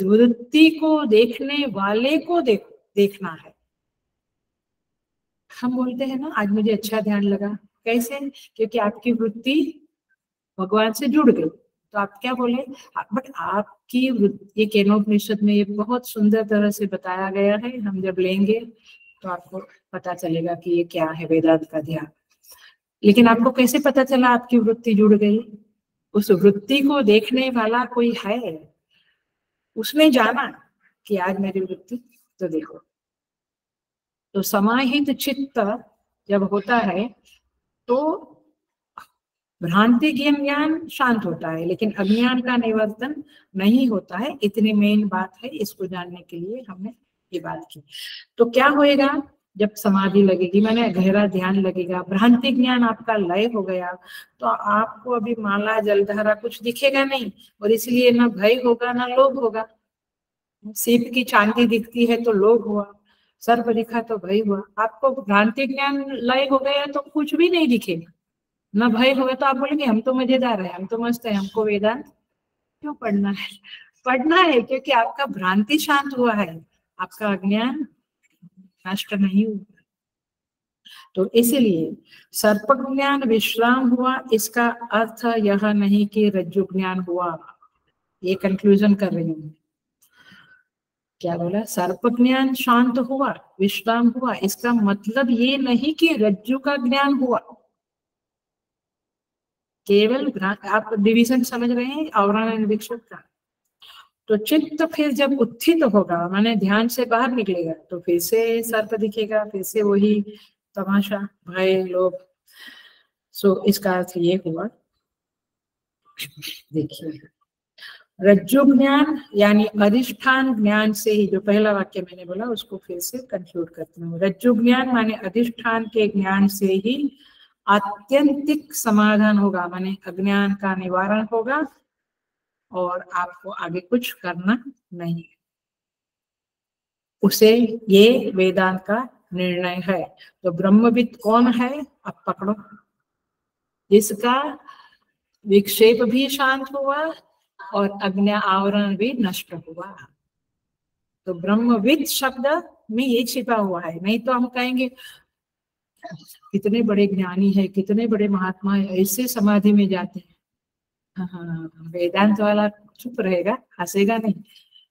वृत्ति को देखने वाले को देखना है। हम बोलते हैं ना, आज मुझे अच्छा ध्यान लगा, कैसे? क्योंकि आपकी वृत्ति भगवान से जुड़ गई। तो आप क्या बोले? बट आपकी वृत्ति, ये केनोपनिषद में ये बहुत सुंदर तरह से बताया गया है, हम जब लेंगे तो आपको पता चलेगा कि ये क्या है वेदांत का ध्यान। लेकिन आपको कैसे पता चला आपकी वृत्ति जुड़ गई? उस वृत्ति को देखने वाला कोई है, उसने जाना कि आज मेरी वृत्ति, तो देखो। तो समाहित चित्त जब होता है तो भ्रांति ज्ञान शांत होता है, लेकिन अज्ञान का निवर्तन नहीं होता है। इतनी मेन बात है, इसको जानने के लिए हमने ये बात की। तो क्या होएगा जब समाधि लगेगी, मैंने गहरा ध्यान लगेगा, भ्रांति ज्ञान आपका लय हो गया, तो आपको अभी माला जलधारा कुछ दिखेगा नहीं, और इसलिए ना भय होगा ना लोभ होगा। सीप की चांदी दिखती है तो लोभ हुआ, सर्प दिखा तो भय हुआ। आपको भ्रांति ज्ञान लय हो गया तो कुछ भी नहीं दिखेगा, ना भय होगा, तो आप बोलेंगे हम तो मजेदार है, हम तो मस्त है, हमको वेदांत क्यों पढ़ना है? पढ़ना है क्योंकि आपका भ्रांति शांत हुआ है, आपका अज्ञान नष्ट नहीं हुआ। तो इसीलिए सर्प ज्ञान विश्राम हुआ, इसका अर्थ यह नहीं कि रज्जु ज्ञान हुआ। ये कंक्लूजन कर रही हूँ। क्या बोला? सर्प ज्ञान शांत हुआ, विश्राम हुआ, इसका मतलब ये नहीं कि रज्जु का ज्ञान हुआ। केवल आप डिवीजन समझ रहे हैं आवरण एंड विक्षेप का। तो चित्त फिर जब उत्थित होगा, माने ध्यान से बाहर निकलेगा, तो फिर से सर्प दिखेगा, फिर से वही तमाशा, भय, लोभ। सो इसका अर्थ ये हुआ, देखिए, रज्जु ज्ञान यानी अधिष्ठान ज्ञान से ही, जो पहला वाक्य मैंने बोला उसको फिर से कंक्लूड करती हूँ। रज्जु ज्ञान माने अधिष्ठान के ज्ञान से ही आत्यंतिक समाधान होगा, माने अज्ञान का निवारण होगा और आपको आगे कुछ करना नहीं। उसे ये वेदांत का निर्णय है। तो ब्रह्मविद कौन है? अब पकड़ो, जिसका विक्षेप भी शांत हुआ और अज्ञा आवरण भी नष्ट हुआ। तो ब्रह्मविद शब्द में ये छिपा हुआ है। नहीं तो हम कहेंगे कितने बड़े ज्ञानी है, कितने बड़े महात्मा है, ऐसे समाधि में जाते हैं। हाँ, वेदांत वाला चुप रहेगा, हंसेगा नहीं,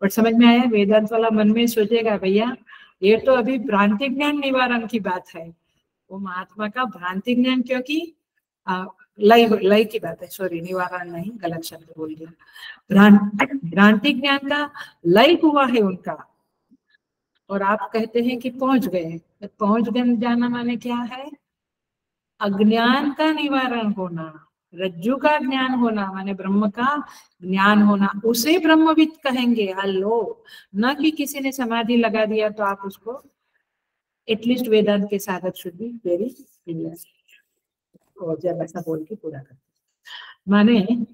बट समझ में आया। वेदांत वाला मन में सोचेगा भैया ये तो अभी भ्रांति ज्ञान निवारण की बात है। वो महात्मा का भ्रांति ज्ञान, क्योंकि लय की बात है, सॉरी निवारण नहीं, गलत शब्द बोल दिया। भ्रांति ज्ञान का लय हुआ है उनका, और आप कहते हैं कि पहुंच गए। पहुंच गए जाना माने क्या है? अज्ञान का निवारण होना, रज्जु का ज्ञान होना, माने ब्रह्म का ज्ञान होना, उसे ब्रह्मविद कहेंगे। हलो, न कि किसी ने समाधि लगा दिया तो आप उसको एटलीस्ट वेदांत के साधक शुड बी वेरी क्लियर। और जब ऐसा बोल के पूरा करते माने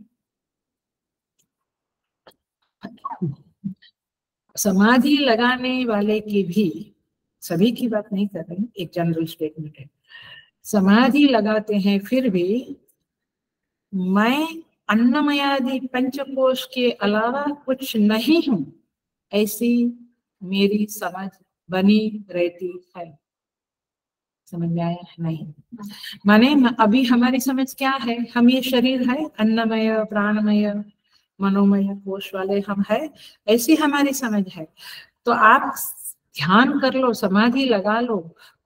समाधि लगाने वाले की भी, सभी की बात नहीं कर रही, एक जनरल स्टेटमेंट है। समाधि लगाते हैं फिर भी मैं अन्नमयादि पंचकोश के अलावा कुछ नहीं हूं, ऐसी मेरी समझ बनी रहती है। समझ में आया? नहीं माने अभी हमारी समझ क्या है? हम ये शरीर है, अन्नमय प्राणमय मनोमय कोश वाले हम है, ऐसी हमारी समझ है। तो आप ध्यान कर लो, समाधि लगा लो,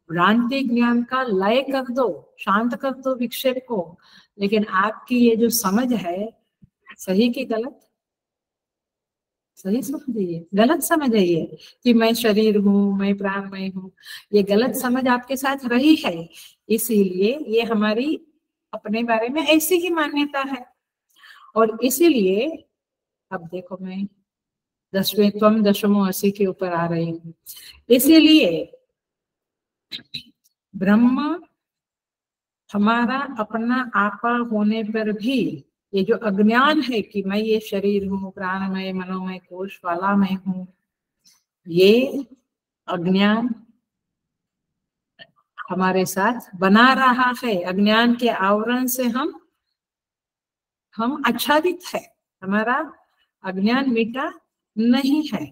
भ्रांति ज्ञान का लय कर दो, शांत कर दो विक्षेप को, लेकिन आपकी ये जो समझ है, सही की गलत? सही समझिए, गलत समझ है ये कि मैं शरीर हूँ, मैं प्राणमय हूँ। ये गलत समझ आपके साथ रही है, इसीलिए ये हमारी अपने बारे में ऐसी ही मान्यता है। और इसीलिए अब देखो, मैं 10वें त्वम दशमो असी के ऊपर आ रही हूँ। इसीलिए ब्रह्म हमारा अपना आपा होने पर भी ये जो अज्ञान है कि मैं ये शरीर हूँ, प्राणमय मनोमय कोश वाला मैं हूँ, ये अज्ञान हमारे साथ बना रहा है। अज्ञान के आवरण से हम आच्छादित है, हमारा अज्ञान मिटा नहीं है।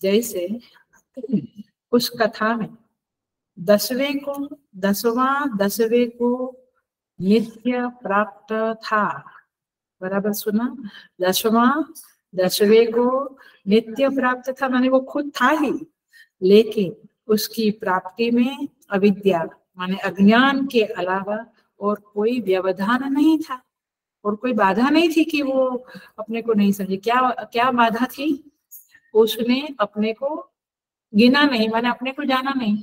जैसे उस कथा में 10वें को नित्य प्राप्त था, बराबर सुना? 10वें को नित्य प्राप्त था, माने वो खुद था ही, लेकिन उसकी प्राप्ति में अविद्या माने अज्ञान के अलावा और कोई व्यवधान नहीं था, और कोई बाधा नहीं थी कि वो अपने को नहीं समझे। क्या बाधा थी? उसने अपने को गिना नहीं, माने अपने को जाना नहीं,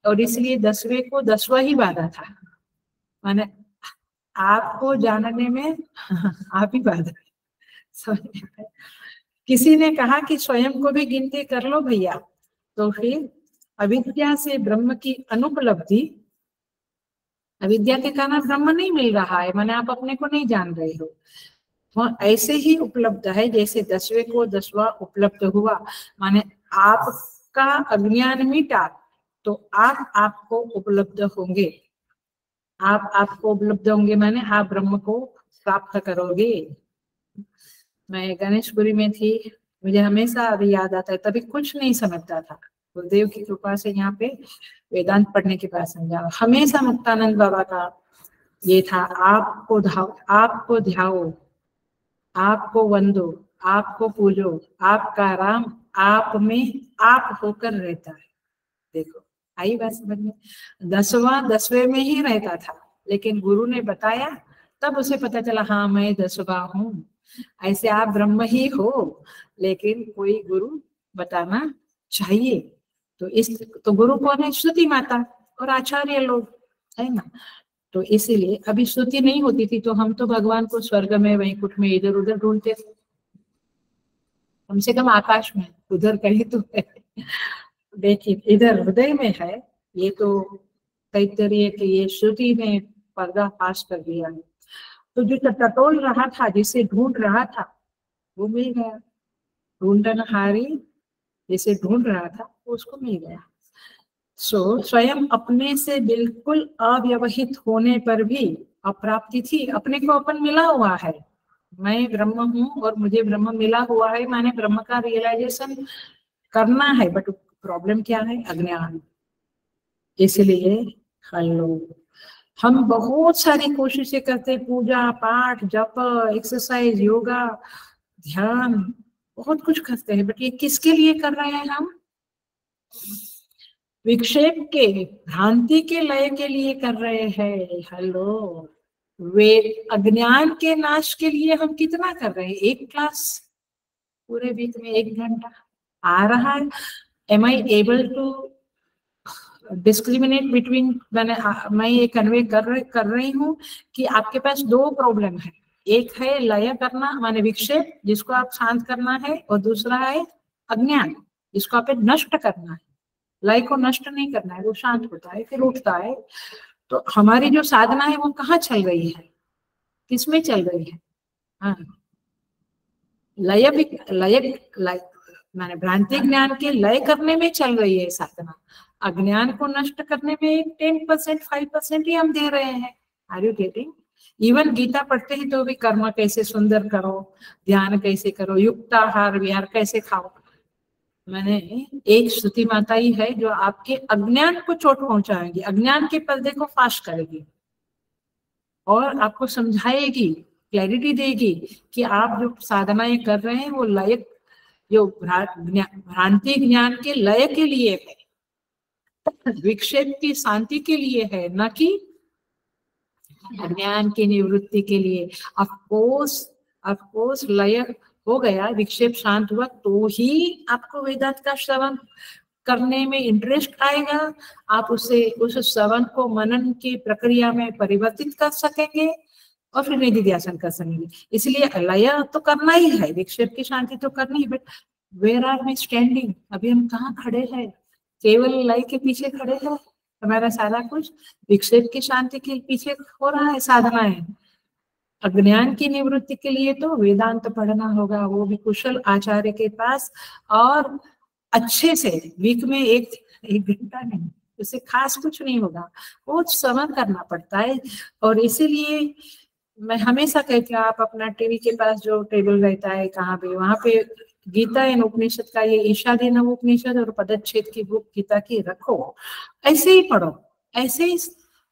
और इसलिए 10वें को 10वां ही बाधा था। माने आपको जानने में आप ही बाधा है। किसी ने कहा कि स्वयं को भी गिनती कर लो भैया, तो फिर अविद्या से ब्रह्म की अनुपलब्धि, अविद्या के कारण ब्रह्म नहीं मिल रहा है, माने आप अपने को नहीं जान रहे हो, तो ऐसे ही उपलब्ध है जैसे 10वें को 10वां उपलब्ध हुआ। माने आपका अज्ञान मिटा तो आप आपको उपलब्ध होंगे, आप आपको उपलब्ध होंगे, माने आप ब्रह्म को प्राप्त करोगे। मैं गणेशपुरी में थी, मुझे हमेशा अभी याद आता है, तभी कुछ नहीं समझता था, गुरुदेव की कृपा से यहाँ पे वेदांत पढ़ने के बाद समझा। हमेशा मुक्तानंद बाबा का ये था, आपको ध्याओ, आपको वंदो, आपको पूजो, आपका राम आप में आप होकर रहता है। देखो आई बात समझ में? 10वें में ही रहता था, लेकिन गुरु ने बताया तब उसे पता चला, हाँ मैं 10वां हूँ। ऐसे आप ब्रह्म ही हो, लेकिन कोई गुरु बताना चाहिए। तो गुरु कौन है? श्रुति माता और आचार्य लोग, है ना। तो इसीलिए अभी स्तुति नहीं होती थी, तो हम तो भगवान को स्वर्ग में, वैकुंठ में, इधर उधर ढूंढते थे, कम से कम आकाश में, उधर कहीं तो है। देखिए इधर हृदय में है, ये तो तैत्तरीय के ये श्रुति ने पर्दाफाश कर दिया है। तो जो टटोल रहा था, जिसे ढूंढ रहा था, वो मिल गया। ढूंढनहारी जिसे ढूंढ रहा था उसको मिल गया। स्वयं अपने से बिल्कुल अव्यवहित होने पर भी अप्राप्ति थी, अपने को अपन मिला हुआ है, मैं ब्रह्म हूँ और मुझे ब्रह्म मिला हुआ है, मैंने ब्रह्म का रियलाइजेशन करना है, बट प्रॉब्लम क्या है? अज्ञान। इसलिए हेलो, हम बहुत सारी कोशिशें करते हैं, पूजा पाठ जप एक्सरसाइज योगा ध्यान बहुत कुछ करते हैं, बट ये किसके लिए कर रहे हैं हम? विक्षेप के भ्रांति के लय के लिए कर रहे हैं। हेलो, वे अज्ञान के नाश के लिए हम कितना कर रहे हैं? एक क्लास पूरे वीक में 1 घंटा आ रहा है। Am I able to discriminate between? मैं ये कन्वे कर रही हूँ कि आपके पास 2 प्रॉब्लम है। एक है लय करना माने विक्षेप जिसको आप शांत करना है, और दूसरा है अज्ञान जिसको आप नष्ट करना है। लय को नष्ट नहीं करना है, वो शांत होता है फिर उठता है। तो हमारी जो साधना है वो कहाँ चल रही है? किसमें चल रही है? हाँ, लय भी लय माने भ्रांति ज्ञान के लय करने में चल रही है साधना। अज्ञान को नष्ट करने में 10% 5% ही हम दे रहे हैं। Are you getting? Even Gita पढ़ते हैं तो भी कर्म कैसे सुंदर करो, ध्यान कैसे करो, युक्ताहार विहार कैसे खाओ। मैंने एक स्तुति माता ही है जो आपके अज्ञान को चोट पहुंचाएगी, अज्ञान के पर्दे को फाश करेगी और आपको समझाएगी, क्लैरिटी देगी कि आप जो साधनाएं कर रहे हैं वो लय, जो भ्रांति ज्ञान के लय के लिए है, विक्षेप की शांति के लिए है, न कि अज्ञान की निवृत्ति के लिए। ऑफकोर्स लय हो गया, विक्षेप शांत हुआ तो ही आपको वेदांत का श्रवण करने में इंटरेस्ट आएगा। आप उस श्रवण को मनन की प्रक्रिया में परिवर्तित कर सकेंगे और फिर निधि ध्यान कर सकेंगे। इसलिए लय तो करना ही है, विक्षेप की शांति तो करनी है, but where are we standing? अभी हम कहाँ खड़े हैं? केवल लय के पीछे खड़े हैं? हमारा सारा कुछ विक्षेप की शांति के पीछे हो रहा है साधनाएं। अज्ञान की निवृत्ति के लिए तो वेदांत पढ़ना होगा, वो भी कुशल आचार्य के पास, और अच्छे से वीक में एक घंटा नहीं, उससे खास कुछ नहीं होगा, बहुत श्रवण करना पड़ता है। और इसीलिए मैं हमेशा कहती हूँ आप अपना टीवी के पास जो टेबल रहता है कहाँ पे, वहां पे गीता एंड उपनिषद का ये ईशादी नव उपनिषद और पदच्छेद की बुक गीता की रखो, ऐसे ही पढ़ो, ऐसे ही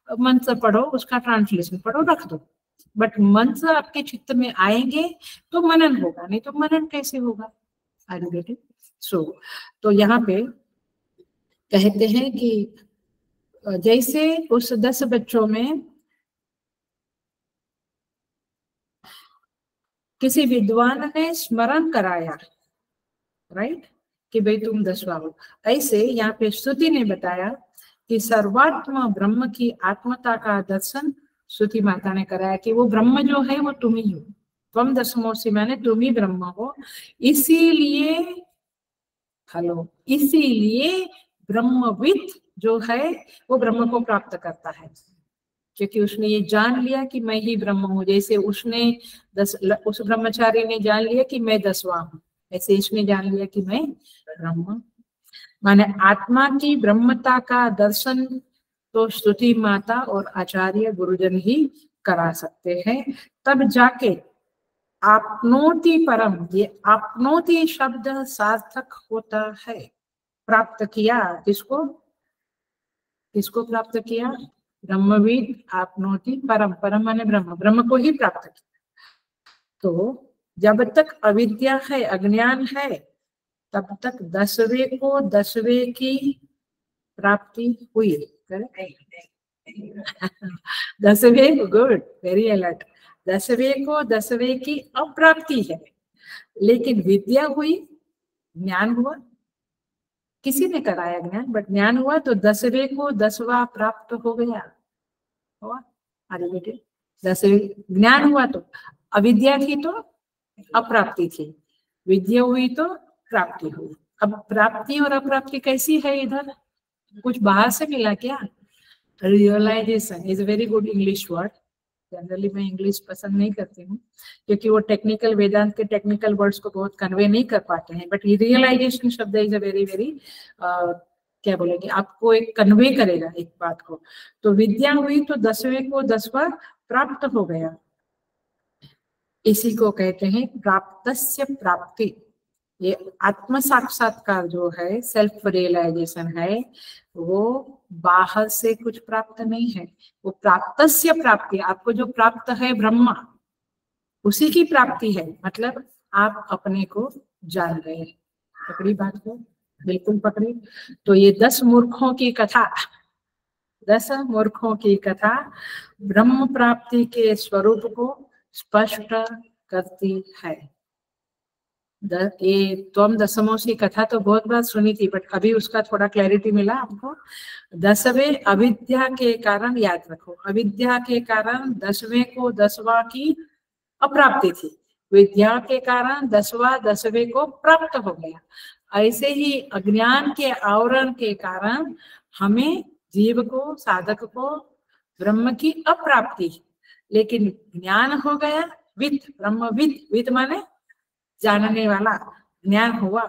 मंत्र पढ़ो, उसका ट्रांसलेशन पढ़ो, रख दो। बट मंत्र आपके चित्त में आएंगे तो मनन होगा, नहीं तो मनन कैसे होगा? Are you getting? सो तो यहाँ पे कहते हैं कि जैसे उस 10 बच्चों में किसी विद्वान ने स्मरण कराया, राइट, कि भाई तुम 10वां हो, ऐसे यहाँ पे स्तुति ने बताया कि सर्वात्मा ब्रह्म की आत्मता का दर्शन स्तुति माता ने कराया कि वो ब्रह्म जो है वो तुम ही हो, त्वम दशमोसी माने तुम ही ब्रह्म हो। इसीलिए हेलो, इसीलिए ब्रह्मविद जो है वो ब्रह्म को प्राप्त करता है, क्योंकि उसने ये जान लिया कि मैं ही ब्रह्म हूँ। जैसे उसने उस ब्रह्मचारी ने जान लिया कि मैं 10वां हूँ, ऐसे इसने जान लिया कि मैं ब्रह्म। माने आत्मा की ब्रह्मता का दर्शन तो स्तुति माता और आचार्य गुरुजन ही करा सकते हैं। तब जाके आपनोति परम, ये आपनोति शब्द सार्थक होता है। प्राप्त किया किसको? किसको प्राप्त किया? ब्रह्मविद आपनोति परम, परम माने ब्रह्म, ब्रह्म को ही प्राप्त किया। तो जब तक अविद्या है, अज्ञान है, तब तक 10वें को 10वें की प्राप्ति हुई। 10वें, गुड, वेरी अलर्ट। 10वें को 10वें की अप्राप्ति है, लेकिन विद्या हुई, ज्ञान हुआ, किसी ने कराया ज्ञान, बट ज्ञान हुआ तो 10वें को 10वां प्राप्त हो गया। हुआ? अरे बेटे, 10वें ज्ञान हुआ तो अविद्या थी तो अप्राप्ति थी, विद्या हुई तो प्राप्ति हुई। अब प्राप्ति और अप्राप्ति कैसी है इधर? कुछ बाहर से मिला क्या? Realization is very good English word. Generally मैं इंग्लिश पसंद नहीं करती हूँ क्योंकि वो टेक्निकल, वेदांत के टेक्निकल वर्ड्स को बहुत कन्वे नहीं कर पाते हैं, बट रियलाइजेशन शब्द इज अ वेरी वेरी क्या बोलेंगे, आपको एक कन्वे करेगा एक बात को। तो विद्या हुई तो 10वें को 10वां प्राप्त हो गया। इसी को कहते हैं प्राप्तस्य प्राप्ति। ये आत्म साक्षात्कार जो है, सेल्फ रियलाइजेशन है, वो बाहर से कुछ प्राप्त नहीं है, वो प्राप्तस्य प्राप्ति। आपको जो प्राप्त है ब्रह्मा, उसी की प्राप्ति है। मतलब आप अपने को जान गए। पकड़ी बात को? बिल्कुल पकड़ी। तो ये 10 मूर्खों की कथा, 10 मूर्खों की कथा ब्रह्म प्राप्ति के स्वरूप को स्पष्ट करती है। ये त्वम दशमों की कथा तो बहुत बार सुनी थी, बट अभी उसका थोड़ा क्लैरिटी मिला आपको। 10वें अविद्या के कारण, याद रखो, अविद्या के कारण 10वें को 10वां की अप्राप्ति थी, विद्या के कारण 10वां 10वें को प्राप्त हो गया। ऐसे ही अज्ञान के आवरण के कारण हमें, जीव को, साधक को ब्रह्म की अप्राप्ति, लेकिन ज्ञान हो गया, विद, ब्रह्मविद, विद माने जानने वाला, ज्ञान हुआ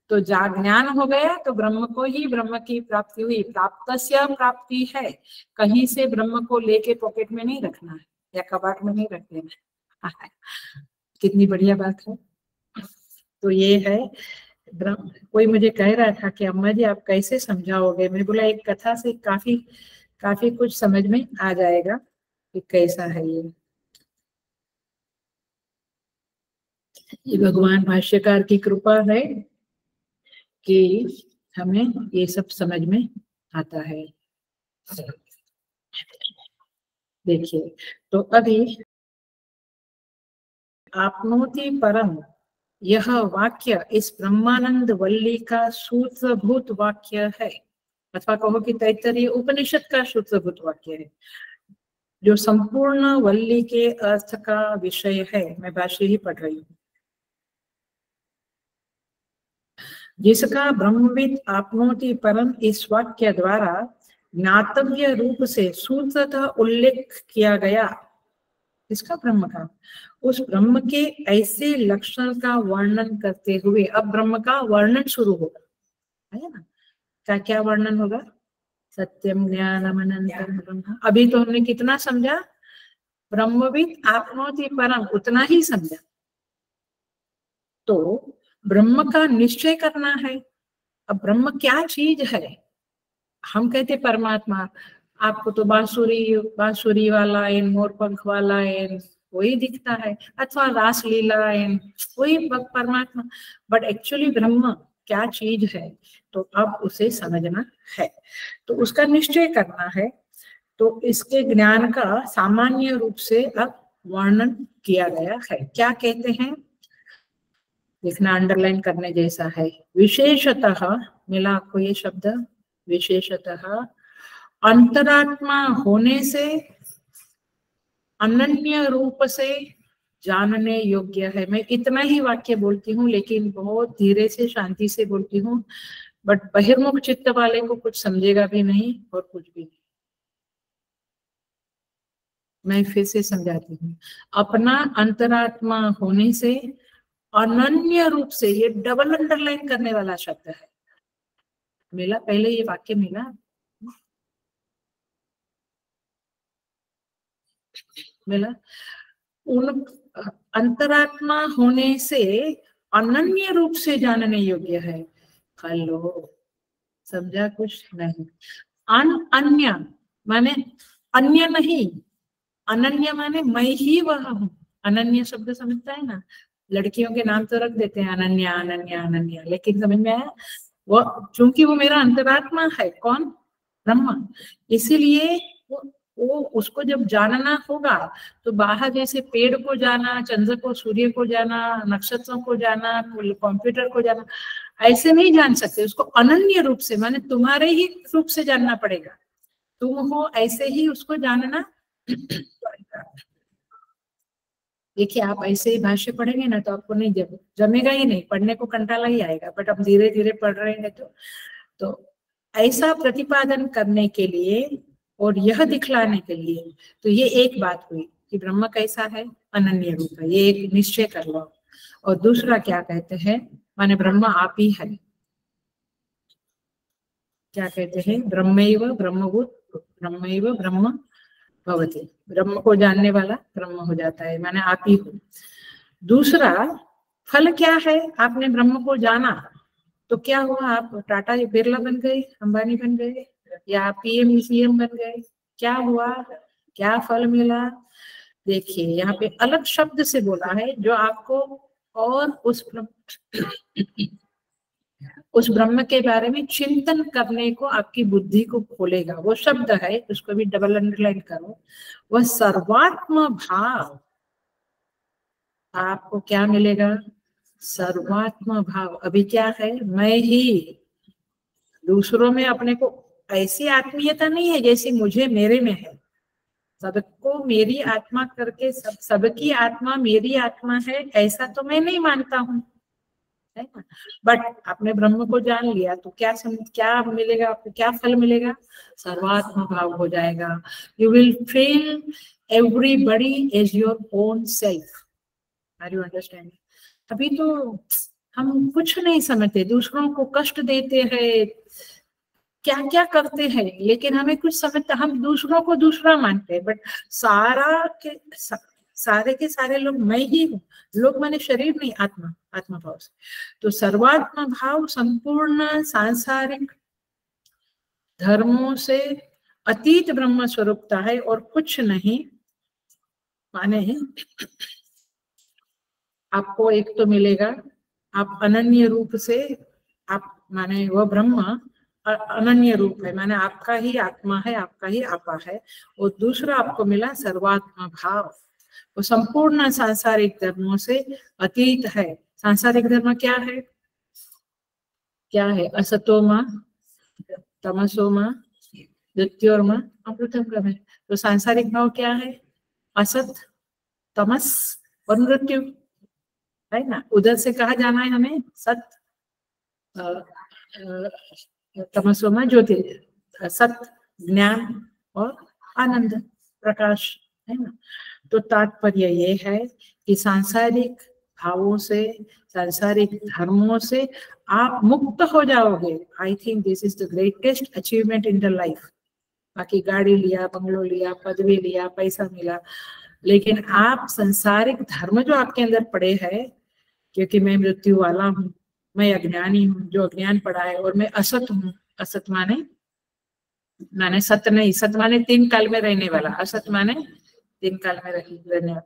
तो ज्ञान हो गया तो ब्रह्म को ही ब्रह्म की प्राप्ति हुई। प्राप्तस्य प्राप्ति है, कहीं से ब्रह्म को लेके पॉकेट में नहीं रखना है या कबाट में नहीं रख देना है। कितनी बढ़िया बात है। तो ये है ब्रह्म। कोई मुझे कह रहा था कि अम्मा जी आप कैसे समझाओगे? मैं बोला एक कथा से काफी कुछ समझ में आ जाएगा कि कैसा है ये भगवान भाष्यकार की कृपा है कि हमें ये सब समझ में आता है। देखिए, तो अभी आपनोति परम, यह वाक्य इस ब्रह्मानंद वल्ली का सूत्रभूत वाक्य है, अथवा कहो कि तैत्तरीय उपनिषद का सूत्रभूत वाक्य है, जो संपूर्ण वल्ली के अर्थ का विषय है। मैं भाष्य ही पढ़ रही हूँ। जिसका ब्रह्मविद आपनोति परम इस वाक्य द्वारा ज्ञातव्य रूप से सूत्रतः उल्लेख किया गया, इसका ब्रह्म का, उस ब्रह्म के ऐसे लक्षण का वर्णन करते हुए अब ब्रह्म का वर्णन शुरू होगा, है ना? क्या वर्णन होगा? सत्यम ज्ञानम अनंतम ब्रह्म। अभी तो हमने कितना समझा? ब्रह्मविद आपनोति परम, उतना ही समझा। तो ब्रह्म का निश्चय करना है। अब ब्रह्म क्या चीज है? हम कहते परमात्मा, आपको तो बांसुरी वाला एन, मोरपंख वाला एन वही दिखता है, अथवा रास लीला एन वही परमात्मा। बट एक्चुअली ब्रह्म क्या चीज है? तो अब उसे समझना है, तो उसका निश्चय करना है। तो इसके ज्ञान का सामान्य रूप से अब वर्णन किया गया है। क्या कहते हैं? लिखना, अंडरलाइन करने जैसा है। विशेषतः, मिला आपको ये शब्द? विशेषतः अंतरात्मा होने से अनन्य रूप से जानने योग्य है। मैं इतना ही वाक्य बोलती हूँ, लेकिन बहुत धीरे से, शांति से बोलती हूँ, बट बहिर्मुख चित्त वाले को कुछ समझेगा भी नहीं और कुछ भी नहीं। मैं फिर से समझाती हूँ। अपना अंतरात्मा होने से अनन्य रूप से, ये डबल अंडरलाइन करने वाला शब्द है। मिला? पहले ये वाक्य मिला? मिला? उन अंतरात्मा होने से अनन्य रूप से जानने योग्य है। हेलो, समझा? कुछ नहीं। अन्य माने अन्य नहीं, अनन्य माने मैं ही वह हूँ। अनन्य शब्द समझता है ना? लड़कियों के नाम तो रख देते हैं अनन्या अनन्या अनन्या, लेकिन समझ में आया? वो चूंकि वो मेरा अंतरात्मा है। कौन? ब्रह्म। इसीलिए वो उसको जब जानना होगा तो बाहर जैसे पेड़ को जाना, चंद्र को, सूर्य को जाना, नक्षत्रों को जाना, कंप्यूटर को जाना, ऐसे नहीं जान सकते। उसको अनन्य रूप से, माने तुम्हारे ही रूप से जानना पड़ेगा। तुम हो ऐसे ही उसको जानना पड़ेगा। देखिए, आप ऐसे ही भाष्य पढ़ेंगे ना तो आपको नहीं जमेगा ही नहीं, पढ़ने को कंटाला ही आएगा। बट अब धीरे धीरे पढ़ रहे हैं तो ऐसा प्रतिपादन करने के लिए और यह दिखलाने के लिए, तो ये एक बात हुई कि ब्रह्म कैसा है? अनन्य रूप है, ये एक निश्चय कर लो। और दूसरा क्या कहते हैं? माने ब्रह्म आप ही है। क्या कहते हैं? ब्रह्मैव ब्रह्मभूत ब्रह्मैव ब्रह्म भवति। ब्रह्म को जानने वाला ब्रह्म हो जाता है, माने आप ही हो। दूसरा फल क्या है, आपने ब्रह्म को जाना तो क्या हुआ, आप टाटा बिरला बन गए, अंबानी बन गए, या पीएम सीएम बन गए, क्या हुआ, क्या फल मिला। देखिए यहाँ पे अलग शब्द से बोला है जो आपको और उस ब्रह्म के बारे में चिंतन करने को, आपकी बुद्धि को खोलेगा। वो शब्द है, उसको भी डबल अंडरलाइन करो, वह सर्वात्म भाव। आपको क्या मिलेगा, सर्वात्म भाव। अभी क्या है, मैं ही, दूसरों में अपने को ऐसी आत्मीयता नहीं है जैसी मुझे मेरे में है। सबको मेरी आत्मा करके, सबकी आत्मा मेरी आत्मा है ऐसा तो मैं नहीं मानता हूँ, है ना। बट आपने ब्रह्म को जान लिया तो क्या मिलेगा आपको, क्या फल मिलेगा, सर्वात्म भाव हो जाएगा। You will feel everybody is your own self. Are you understanding? अभी तो हम कुछ नहीं समझते, दूसरों को कष्ट देते हैं, क्या क्या करते हैं, लेकिन हमें कुछ समझता, हम दूसरों को दूसरा मानते हैं, बट सारे के सारे लोग मैं ही हूँ। लोग माने शरीर नहीं, आत्मा, आत्मा भाव से। तो सर्वात्म भाव संपूर्ण सांसारिक धर्मों से अतीत ब्रह्म स्वरूपता है और कुछ नहीं। माने आपको एक तो मिलेगा, आप अनन्य रूप से, आप माने वो ब्रह्म अनन्य रूप है, माने आपका ही आत्मा है, आपका ही आपा है। और दूसरा आपको मिला सर्वात्म भाव, वो संपूर्ण सांसारिक धर्मों से अतीत है। सांसारिक धर्म क्या है, क्या है, असतोमा तमसोमा मृत्योर्मा अमृतम ब्रह्म। तो सांसारिक भाव क्या है, असत, तमस और मृत्यु, है ना। उधर से कहा जाना है हमें, सत तमसोमा ज्योति, सत ज्ञान और आनंद प्रकाश, है ना। तो तात्पर्य ये है कि सांसारिक भावों से, सांसारिक धर्मों से आप मुक्त हो जाओगे। I think this is the greatest achievement in the life. बाकी गाड़ी लिया, बंगलो लिया, पदवी लिया, पैसा मिला, लेकिन आप सांसारिक धर्म जो आपके अंदर पड़े हैं, क्योंकि मैं मृत्यु वाला हूँ, मैं अज्ञानी हूँ, जो अज्ञान पड़ा है, और मैं असत हूँ। असत माने सत्य नहीं, सत्य माने तीन काल में रहने वाला, असत माने तीन काल में रहने वाला।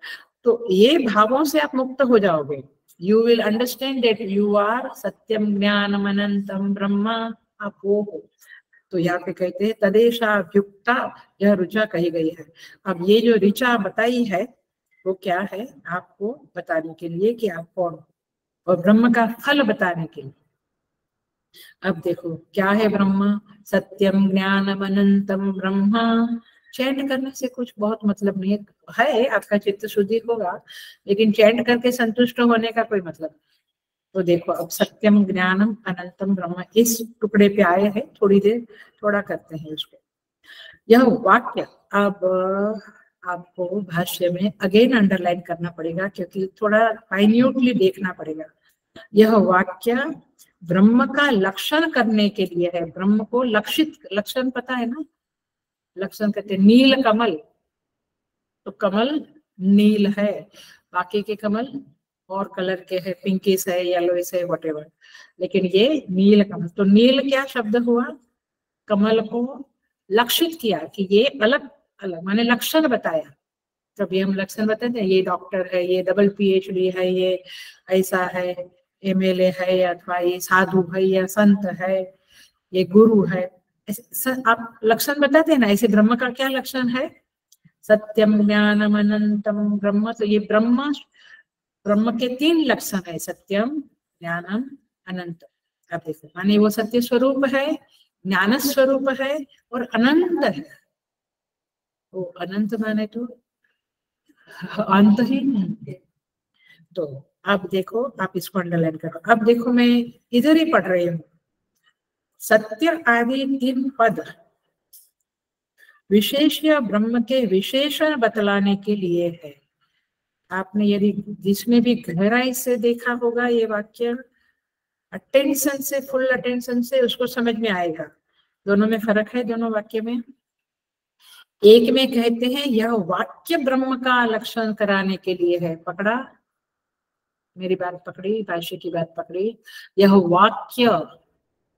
तो ये भावों से आप मुक्त हो जाओगे। You will understand that you are satyam jnanam anantam Brahma, आप वो हो। तो यहाँ पे कहते हैं तदेशाभ्युक्ता, यह ऋचा कही गई है। अब ये जो ऋचा बताई है वो क्या है, आपको बताने के लिए कि आप कौन हो, और ब्रह्म का फल बताने के लिए। अब देखो क्या है ब्रह्म, सत्यम ज्ञानम अनंतम ब्रह्मा। चैंट करने से कुछ बहुत मतलब नहीं है, आपका चित्त शुद्धि होगा, लेकिन चैंट करके संतुष्ट होने का कोई मतलब। तो देखो अब सत्यम ज्ञानम अनंतम ब्रह्म इस टुकड़े पे आए हैं, थोड़ी देर थोड़ा करते हैं उसको। यह वाक्य अब आपको भाष्य में अगेन अंडरलाइन करना पड़ेगा, क्योंकि थोड़ा माइन्यूटली देखना पड़ेगा। यह वाक्य ब्रह्म का लक्षण करने के लिए है। ब्रह्म को लक्षित, लक्षण पता है ना, लक्षण कहते हैं नील कमल, तो कमल नील है, बाकी के कमल और कलर के है, पिंकिश है, येलोइश है, व्हाटएवर, लेकिन ये नील कमल। तो नील क्या शब्द हुआ, कमल को लक्षित किया कि ये अलग अलग, माने लक्षण बताया। कभी हम लक्षण बताते हैं, ये डॉक्टर है, ये डबल पीएचडी है, ये ऐसा है, एमएलए है, अथवा ये साधु है या संत है, ये गुरु है, आप लक्षण बताते हैं ना। ऐसे ब्रह्म का क्या लक्षण है, सत्यम ज्ञानम अनंतम ब्रह्म। तो ये ब्रह्म के तीन लक्षण है, सत्यम ज्ञानम अनंत। आप देखो, माने वो सत्य स्वरूप है, ज्ञान स्वरूप है और अनंत है। वो अनंत माने तो अंत ही नहीं। तो अब देखो, आप इसको अंडरलाइन करो। अब देखो मैं इधर ही पढ़ रही हूँ, सत्य आदि तीन पद विशेष्य ब्रह्म के विशेषण बतलाने के लिए है। आपने यदि जिसमें भी गहराई से देखा होगा ये वाक्य, अटेंशन से, फुल अटेंशन से उसको समझ में आएगा। दोनों में फर्क है, दोनों वाक्य में। एक में कहते हैं यह वाक्य ब्रह्म का लक्षण कराने के लिए है, पकड़ा, मेरी बात पकड़ी, भाष्य की बात पकड़ी। यह वाक्य,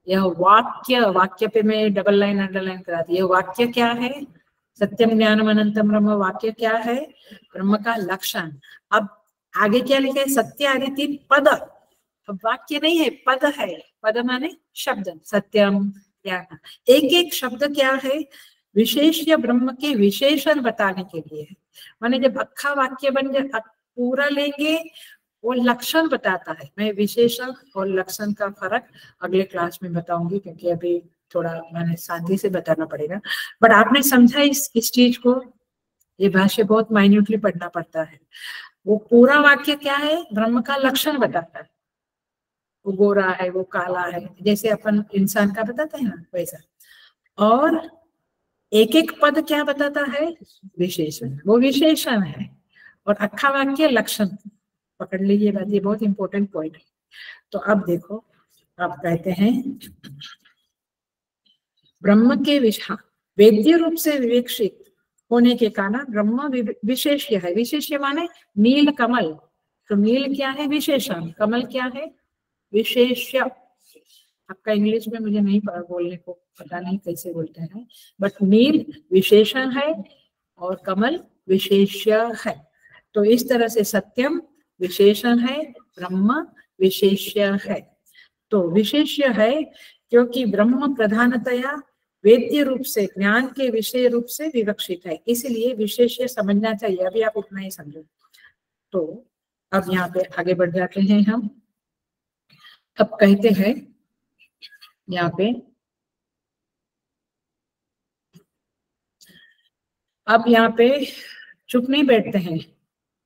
यह वाक्य, वाक्य पे मैं डबल लाइन अंडरलाइन करा दी। यह वाक्य क्या है? सत्यम ज्ञानम अनंतम ब्रह्म। वाक्य क्या है? ब्रह्म का लक्षण। अब आगे क्या लिखा है? सत्य आदि 3 पद। अब वाक्य नहीं है, पद है। पद माने शब्द, सत्यम ज्ञान। एक एक शब्द क्या है? विशेष्य ब्रह्म के विशेषण बताने के लिए है। माने जब अक्खा वाक्य बन जाए, पूरा लेंगे, वो लक्षण बताता है। मैं विशेषण और लक्षण का फर्क अगले क्लास में बताऊंगी, क्योंकि अभी थोड़ा मैंने शांति से बताना पड़ेगा। बट आपने समझा इस चीज को? ये भाष्य बहुत माइन्यूटली पढ़ना पड़ता है। वो पूरा वाक्य क्या है? ब्रह्म का लक्षण बताता है। वो गोरा है, वो काला है, जैसे अपन इंसान का बताते हैं ना, वैसा। और एक एक पद क्या बताता है? विशेषण। वो विशेषण है। और अक्खा वाक्य लक्षण। पकड़ लीजिए बात, ये बहुत इंपॉर्टेंट पॉइंट है। तो अब देखो, आप कहते हैं ब्रह्म के वेद्य रूप से विवेक्षित होने के कारण ब्रह्म विशेष्य है। विशेष्य माने नील कमल। तो नील क्या है? विशेषण। कमल क्या है? विशेष्य। आपका इंग्लिश में मुझे नहीं बोलने को पता नहीं कैसे बोलते हैं, बट नील विशेषण है और कमल विशेष्य है। तो इस तरह से सत्यम विशेषण है, ब्रह्म विशेष्य है। तो विशेष्य है क्योंकि ब्रह्म प्रधानतया वेद्य रूप से, ज्ञान के विषय रूप से विवक्षित है, इसलिए विशेष्य समझना चाहिए। अभी आप उतना ही समझो। तो अब यहाँ पे आगे बढ़ जाते हैं हम। अब कहते हैं यहाँ पे, अब यहाँ पे चुप नहीं बैठते हैं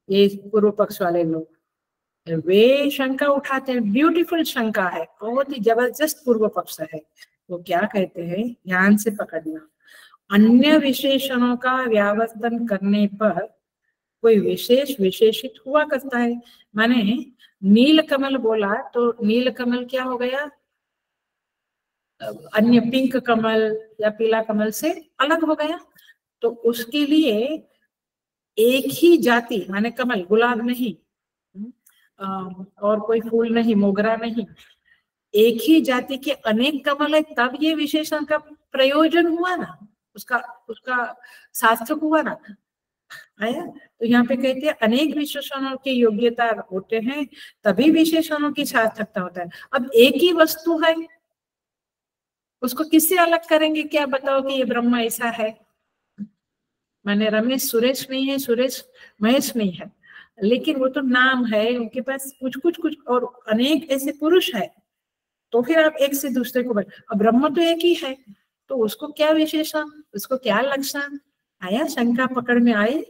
ये पूर्व पक्ष वाले लोग। वे शंका उठाते हैं। ब्यूटीफुल शंका है, बहुत ही जबरदस्त पूर्व पक्ष है। वो क्या कहते हैं, ध्यान से पकड़ना। अन्य विशेषणों का व्यावर्तन करने पर कोई विशेष विशेषित हुआ करता है। माने नील कमल बोला तो नील कमल क्या हो गया? अन्य पिंक कमल या पीला कमल से अलग हो गया। तो उसके लिए एक ही जाति, माने कमल, गुलाब नहीं और कोई फूल नहीं, मोगरा नहीं, एक ही जाति के अनेक कमल है, तब ये विशेषण का प्रयोजन हुआ ना, उसका उसका सार्थक हुआ ना। आया? तो यहाँ पे कहते हैं अनेक विशेषणों की योग्यता होते हैं तभी विशेषणों की सार्थकता होता है। अब एक ही वस्तु है, उसको किससे अलग करेंगे? क्या बताओ कि ये ब्रह्म ऐसा है? माने रमेश सुरेश नहीं है, सुरेश महेश नहीं है, लेकिन वो तो नाम है, उनके पास कुछ कुछ कुछ और अनेक ऐसे पुरुष है। तो फिर आप एक से दूसरे को अब ब्रह्म तो एक ही है, तो उसको क्या विशेषण, उसको क्या लक्षण? आया? शंका पकड़ में आई।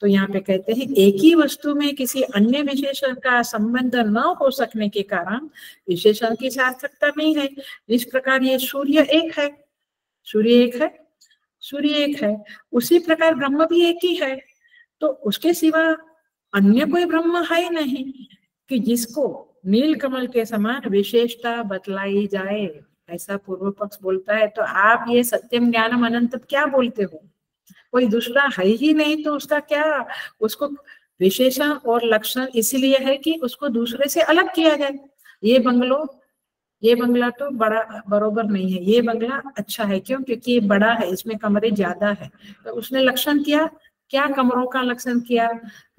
तो यहाँ पे कहते हैं एक ही वस्तु में किसी अन्य विशेषण का संबंध न हो सकने के कारण विशेषण की सार्थकता नहीं है। इस प्रकार ये सूर्य एक है, सूर्य एक है, सूर्य एक है, उसी प्रकार ब्रह्म भी एक ही है। तो उसके सिवा अन्य कोई ब्रह्म है नहीं कि जिसको नील कमल के समान विशेषता बतलाई जाए, ऐसा पूर्व पक्ष बोलता है। तो आप ये सत्यम ज्ञानम अनंतम क्या बोलते हो? कोई दूसरा है ही नहीं, तो उसका क्या? उसको विशेषण और लक्षण इसलिए है कि उसको दूसरे से अलग किया जाए। ये बंगला तो बड़ा बरोबर नहीं है, ये बंगला अच्छा है। क्यों? क्योंकि ये बड़ा है, इसमें कमरे ज्यादा है। तो उसने लक्षण किया, क्या कमरों का लक्षण किया?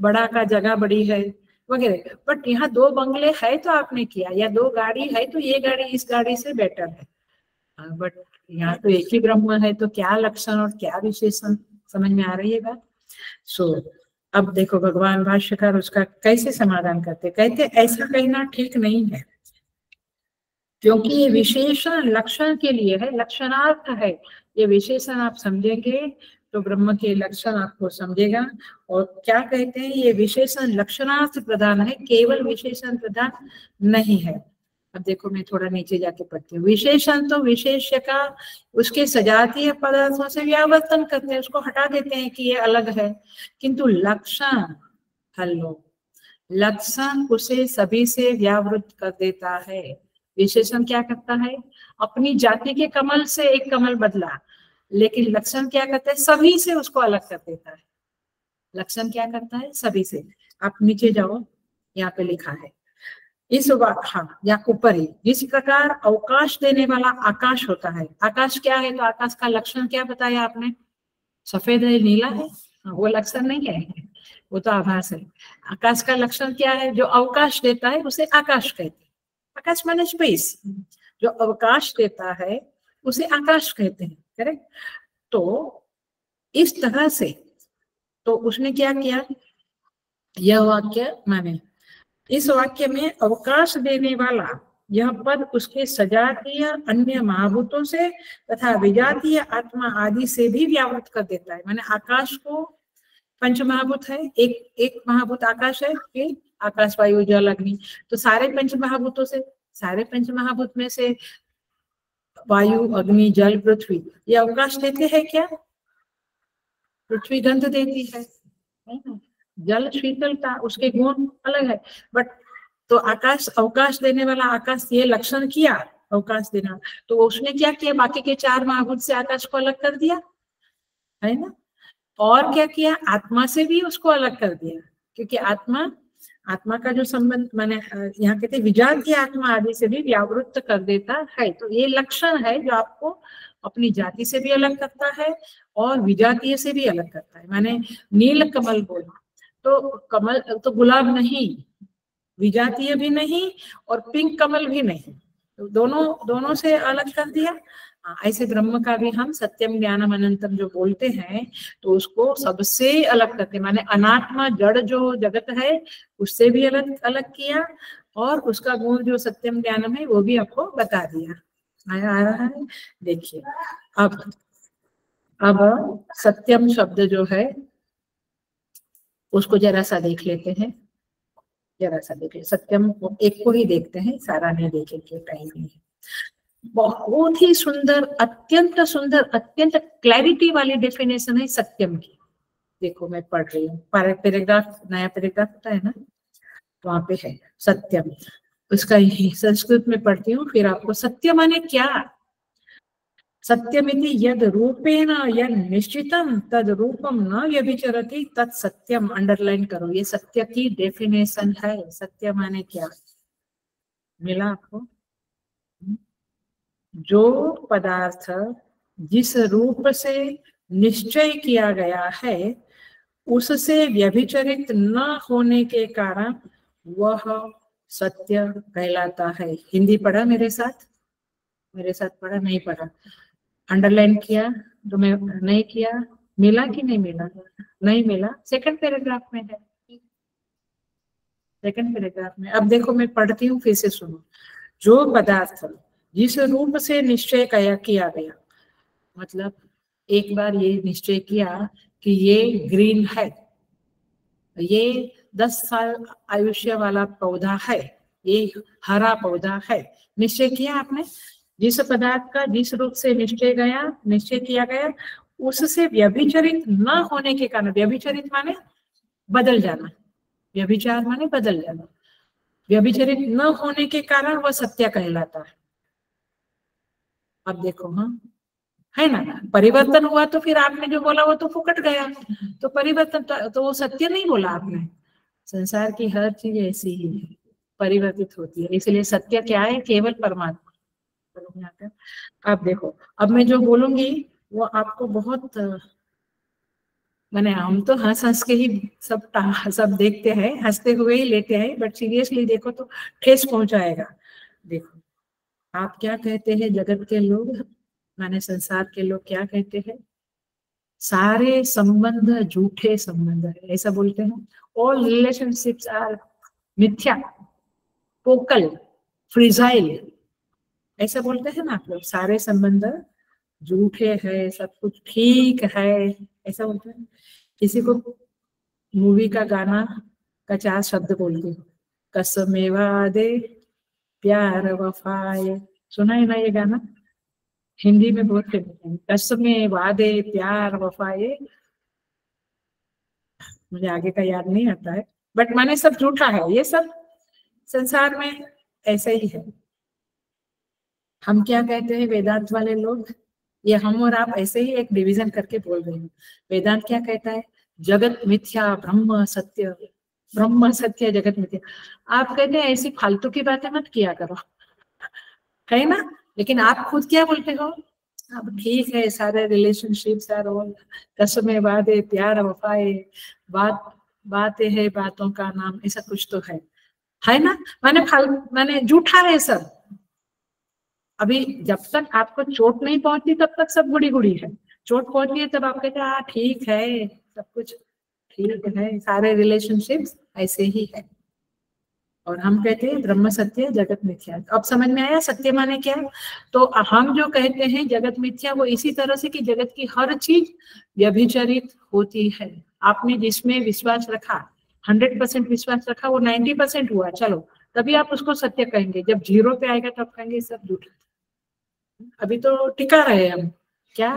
बड़ा का जगह बड़ी है वगैरह। बट यहाँ 2 बंगले है तो आपने किया, या 2 गाड़ी है तो ये गाड़ी इस गाड़ी से बेटर है। बट यहाँ तो एक ही ब्रह्म है, तो क्या लक्षण और क्या विशेषण? समझ में आ रही है बात? अब देखो भगवान भाष्यकार उसका कैसे समाधान करते। कहते ऐसा कहना ठीक नहीं है, क्योंकि ये विशेषण लक्षण के लिए है, लक्षणार्थ है। ये विशेषण आप समझेंगे तो ब्रह्म के लक्षण आपको समझेगा। और क्या कहते हैं, ये विशेषण लक्षणार्थ प्रधान है, केवल विशेषण प्रधान नहीं है। अब देखो मैं थोड़ा नीचे जाके पढ़ती हूँ। विशेषण तो विशेष्य का उसके सजातीय पदार्थों से व्यावर्तन करते हैं, उसको हटा देते हैं कि ये अलग है। किंतु लक्षण, हेलो, लक्षण उसे सभी से व्यावृत कर देता है। विशेषण क्या करता है? अपनी जाति के कमल से एक कमल बदला, लेकिन लक्षण क्या करता है? सभी से उसको अलग कर देता है। लक्षण क्या करता है? सभी से। आप नीचे जाओ, यहाँ पे लिखा है हाँ, या ऊपर ही जिस प्रकार अवकाश देने वाला आकाश होता है। आकाश क्या है? तो आकाश का लक्षण क्या बताया आपने? सफेद है, नीला है। वो लक्षण नहीं है, वो तो आभास है। आकाश का लक्षण क्या है? जो अवकाश देता है उसे आकाश कहते हैं। आकाश माने स्पेस। जो अवकाश देता है उसे आकाश कहते हैं। करेक्ट। तो इस तरह से तो उसने क्या किया? यह वाक्य माने इस वाक्य में अवकाश देने वाला यह पद उसके सजातीय अन्य महाभूतों से तथा विजातीय आत्मा आदि से भी व्यावृत कर देता है। माने आकाश को पंच महाभूत है, एक महाभूत आकाश है, फिर आकाश वायु जल अग्नि। तो सारे पंच महाभूतों से, सारे पंच महाभूत में से वायु अग्नि जल पृथ्वी ये अवकाश देते हैं क्या? पृथ्वी गंध देती है, जल शीतलता, उसके गुण अलग है। बट तो आकाश अवकाश देने वाला आकाश ये लक्षण किया अवकाश देना, तो उसने क्या किया? बाकी के चार महाभूत से आकाश को अलग कर दिया, है ना। और क्या किया? आत्मा से भी उसको अलग कर दिया, क्योंकि आत्मा का जो संबंध माने यहाँ कहते विजातीय आत्मा आदि से भी व्यावृत्त कर देता है। तो ये लक्षण है जो आपको अपनी जाति से भी अलग करता है और विजातीय से भी अलग करता है। माने नील कमल बोला तो कमल तो गुलाब नहीं, विजातीय भी नहीं और पिंक कमल भी नहीं, तो दोनों से अलग कर दिया। ऐसे ब्रह्म का भी हम सत्यम ज्ञानम अनंतम जो बोलते हैं तो उसको सबसे अलग करते, माने अनात्मा जड़ जो जगत है उससे भी अलग किया और उसका गुण जो सत्यम ज्ञानम है वो भी आपको बता दिया। आया आ रहा है? देखिए अब सत्यम शब्द जो है उसको जरा सा देख लेते हैं, जरा सा देख ले। सत्यम एक को ही देखते हैं, सारा नहीं देखेंगे, टाइम नहीं है। बहुत ही सुंदर, अत्यंत क्लैरिटी वाली डेफिनेशन है सत्यम की। देखो मैं पढ़ रही हूँ, पैराग्राफ, नया पैराग्राफ होता है ना, वहां पे है सत्यम। उसका ही संस्कृत में पढ़ती हूँ, फिर आपको सत्य माने क्या? सत्यमिति यद रूपेण यद निश्चितम तद रूपम न व्यभिचरति तत् सत्यम। अंडरलाइन करो, ये सत्य की डेफिनेशन है। सत्य माने क्या? मिला आपको? जो पदार्थ जिस रूप से निश्चय किया गया है उससे व्यभिचरित न होने के कारण वह सत्य कहलाता है। हिंदी पढ़ा मेरे साथ पढ़ा? नहीं पढ़ा? अंडरलाइन किया तो मैं नहीं किया? मिला कि नहीं मिला? नहीं मिला। सेकंड पैराग्राफ में है, सेकंड पैराग्राफ में। अब देखो मैं पढ़ती हूँ, फिर से सुनो। जो पदार्थ जिस रूप से निश्चय किया गया, मतलब एक बार ये निश्चय किया कि ये ग्रीन है, ये 10 साल आयुष्य वाला पौधा है, ये हरा पौधा है, निश्चय किया आपने। जिस पदार्थ का जिस रूप से निश्चय किया गया उससे व्यभिचरित न होने के कारण, व्यभिचरित माने बदल जाना, व्यभिचार माने बदल जाना, व्यभिचरित न होने के कारण वह सत्य कहलाता है। अब देखो, हाँ है ना, परिवर्तन हुआ तो फिर आपने जो बोला वो तो फुकट गया, तो परिवर्तन तो वो सत्य नहीं बोला आपने। संसार की हर चीज ऐसी ही है, परिवर्तित होती है, इसलिए सत्य क्या है? केवल परमात्मा। अब देखो, अब मैं जो बोलूंगी वो आपको बहुत, मैंने हम तो हंस हंस के ही सब देखते हैं, हंसते हुए ही लेते हैं, बट सीरियसली देखो तो ठेस पहुंचाएगा। देखो आप क्या कहते हैं, जगत के लोग माने संसार के लोग क्या कहते हैं? सारे संबंध झूठे संबंध है, ऐसा बोलते हैं। ऑल रिलेशनशिप्स आर मिथ्या, पोकल, फ्रिजाइल, ऐसा बोलते हैं ना आप लोग। सारे संबंध झूठे है, सब कुछ ठीक है, ऐसा बोलते हैं। किसी को मूवी का गाना का 4 शब्द बोलती हूँ, कसमे वादे प्यार वफाए, सुना है ना ये गाना? हिंदी में बहुत फेमस है, कसमे वादे प्यार वफाए। मुझे आगे का याद नहीं आता है, बट माने सब झूठा है, ये सब संसार में ऐसे ही है। हम क्या कहते हैं वेदांत वाले लोग, ये हम और आप ऐसे ही एक डिवीजन करके बोल रहे हैं। वेदांत क्या कहता है? जगत मिथ्या ब्रह्म सत्य, ब्रह्म सत्य जगत मिथ्या। आप कहते हैं ऐसी फालतू की बातें मत किया करो, है ना, लेकिन आप खुद क्या बोलते हो? अब ठीक है, सारे रिलेशनशिप्स आर ऑल कसमें वादे प्यार वफाए, बातें है बातों का नाम, ऐसा कुछ तो है ना। मैंने झूठा है सब। अभी जब तक आपको चोट नहीं पहुंचती तब तक सब गुड़ी गुड़ी है, चोट पहुंचती है तब आप कहते हैं हाँ ठीक है, सब कुछ ठीक है, सारे रिलेशनशिप्स ऐसे ही है। और हम कहते हैं ब्रह्म सत्य जगत मिथ्या। अब समझ में आया सत्य माने क्या? तो हम जो कहते हैं जगत मिथ्या, वो इसी तरह से कि जगत की हर चीज व्यभिचरित होती है। आपने जिसमें विश्वास रखा, 100% विश्वास रखा, वो 90% हुआ, चलो तभी आप उसको सत्य कहेंगे। जब 0 पे आएगा तब कहेंगे सब झूठा। अभी तो टिका रहे हम क्या,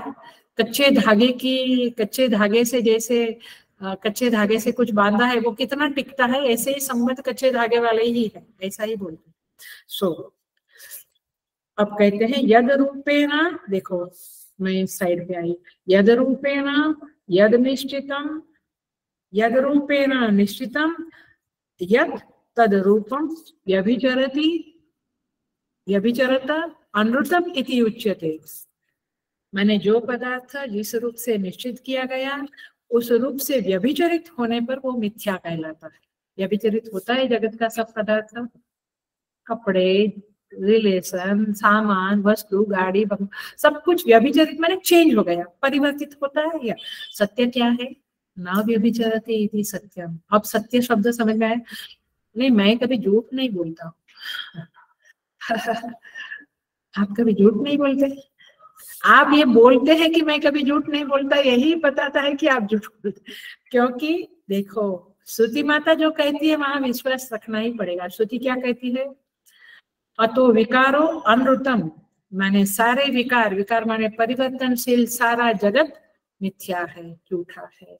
कच्चे धागे से जैसे कच्चे धागे से कुछ बांधा है वो कितना टिकता है, ऐसे ही संबंध कच्चे धागे वाले ही है, ऐसा ही बोलते हैं। अब कहते हैं यद रूपेण, देखो मैं साइड पे आई, यद रूपेण यद निश्चितम, यद रूपेण निश्चितम यद तद रूपम व्यभिचरति व्यभिचरत अनृतम इति उच्यते। मैंने जो पदार्थ जिस रूप से निश्चित किया गया उस रूप से व्यभिचरित होने पर वो मिथ्या कहलाता है। व्यभिचरित होता है जगत का सब पदार्थ, कपड़े, रिलेशन, सामान, वस्तु, गाड़ी, सब कुछ व्यभिचरित माने चेंज हो गया, परिवर्तित होता है। या सत्य क्या है? ना व्यभिचरते इति सत्यम। अब सत्य शब्द समझ में आया? नहीं, मैं कभी झूठ नहीं बोलता आप कभी झूठ नहीं बोलते। आप ये बोलते हैं कि मैं कभी झूठ नहीं बोलता, यही बताता है कि आप झूठ बोलते। क्योंकि देखो श्रुति माता जो कहती है वहां विश्वास रखना ही पड़ेगा। श्रुति क्या कहती है? अतो विकारो अनृतम, माने सारे विकार, विकार माने परिवर्तनशील, सारा जगत मिथ्या है, झूठा है।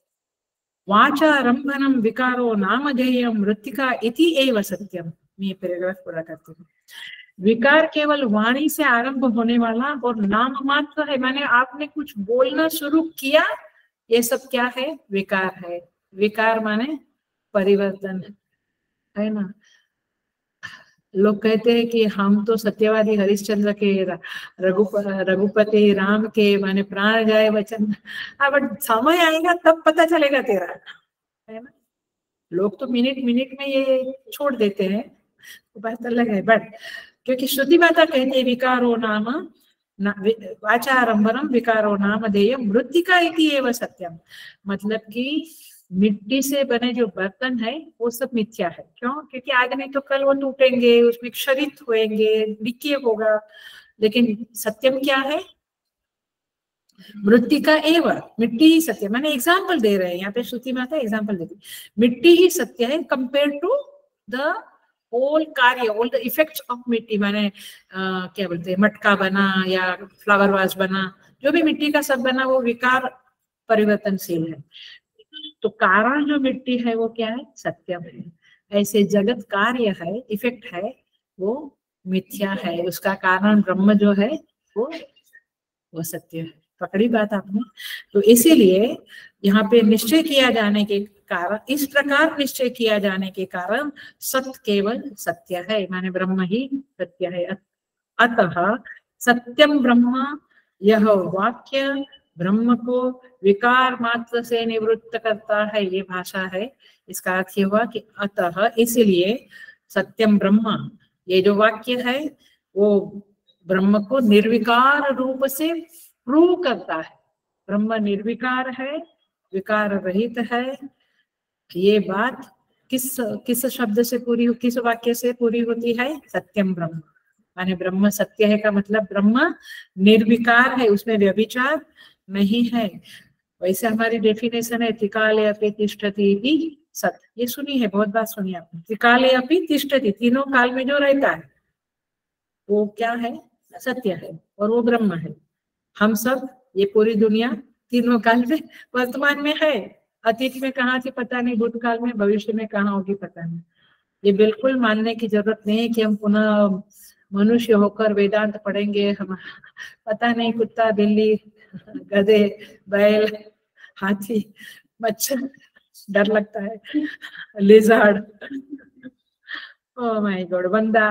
वाचारंभनम विकारो नामधेयम मृत्तिका इति एव सत्यम। मैं पैराग्राफ पूरा करती हूँ। विकार केवल वाणी से आरंभ होने वाला और नाम मात्र है, माने आपने कुछ बोलना शुरू किया, ये सब क्या है? विकार है। विकार माने परिवर्तन है ना। लोग कहते हैं कि हम तो सत्यवादी हरिश्चंद्र के, रघुपति राम के, माने प्राण जाए वचन। हाँ, बट समय आएगा तब पता चलेगा तेरा, है ना। लोग तो मिनट मिनट में ये छोड़ देते हैं, तो बात अलग है। बट क्योंकि श्रुति माता कहते हैं विकारो नाम वाचारंभनम विकारो नाम देय मृत्तिका इति एव सत्यम। मतलब कि मिट्टी से बने जो बर्तन है वो सब मिथ्या है। क्यों? क्योंकि आज नहीं तो कल वो टूटेंगे, उसमें क्षरित होएंगे, डिके होगा। लेकिन सत्यम क्या है? मृत्तिका एवं, मिट्टी ही सत्य। मैंने एग्जाम्पल दे रहे हैं यहाँ पे, श्रुति माता एग्जाम्पल देती, मिट्टी ही सत्य है कंपेयर टू द होल कार्य, ऑल द इफेक्ट्स ऑफ मिट्टी। मैंने क्या बोलते हैं, मटका बना या फ्लावर वास बना, जो भी मिट्टी का सब बना वो विकार परिवर्तनशील है। तो कारण जो मिट्टी है वो क्या है? सत्यम है। ऐसे जगत कार्य है, इफेक्ट है, वो मिथ्या है। उसका कारण ब्रह्म जो है वो सत्य है। पकड़ी बात आपने? तो इसीलिए यहाँ पे निश्चय किया जाने के कारण, इस प्रकार निश्चय किया जाने के कारण सत्य केवल सत्य है, माने ब्रह्म ही सत्य है। अतः सत्यम ब्रह्म, यह वाक्य ब्रह्म को विकार मात्र से निवृत्त करता है, ये भाषा है। इसका अर्थ ये हुआ कि अतः, इसलिए सत्यम ब्रह्म, ये जो वाक्य है वो ब्रह्म को निर्विकार रूप से प्रूव करता है। ब्रह्म निर्विकार है, विकार रहित है। ये बात किस शब्द से पूरी, किस वाक्य से पूरी होती है? सत्यम ब्रह्म, माने ब्रह्म सत्य है का मतलब ब्रह्म निर्विकार है, उसमें व्यभिचार नहीं है। वैसे हमारी डेफिनेशन है त्रिकाले अपि तिष्ठति इति सत्य। ये सुनी है, बहुत बात सुनी आपने। त्रिकाले अपि तिष्ठति, तीनों काल में जो रहता है वो क्या है? सत्य है, और वो ब्रह्म है। हम सब, ये पूरी दुनिया तीनों काल में वर्तमान में है। अतीत में कहाँ थी पता नहीं, भूतकाल में, भविष्य में कहाँ होगी पता नहीं। ये बिल्कुल मानने की जरूरत नहीं है कि हम पुनः मनुष्य होकर वेदांत पढ़ेंगे। हम पता नहीं, कुत्ता, बिल्ली, गधे, बैल, हाथी, मच्छर, डर लगता है। लिजर्ड, ओह माय गॉड, बंदा,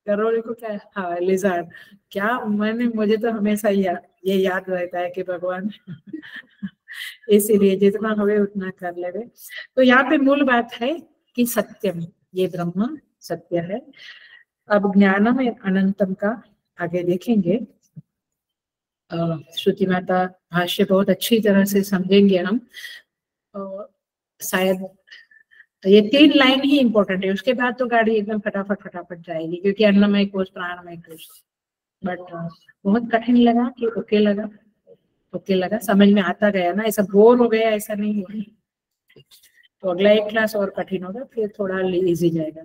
गरोली को क्या, हाँ लिजर्ड, क्या मुझे तो हमेशा ये याद रहता है कि भगवान इसीलिए जितना हवे उतना कर ले। तो यहाँ पे मूल बात है कि सत्यम, ये ब्रह्म सत्य है। अब ज्ञानम अनंतम का आगे देखेंगे। श्रुति माता भाष्य बहुत अच्छी तरह से समझेंगे हम। शायद ये 3 लाइन ही इंपॉर्टेंट है, उसके बाद तो गाड़ी एकदम फटाफट जाएगी, क्योंकि अन्नमय कोश प्राणमय कोश। बट बहुत कठिन लगा कि ओके लगा, समझ में आता गया ना, ऐसा बोर हो गया ऐसा नहीं हुआ। तो अगला एक क्लास और कठिन होगा, फिर थोड़ा इजी जाएगा।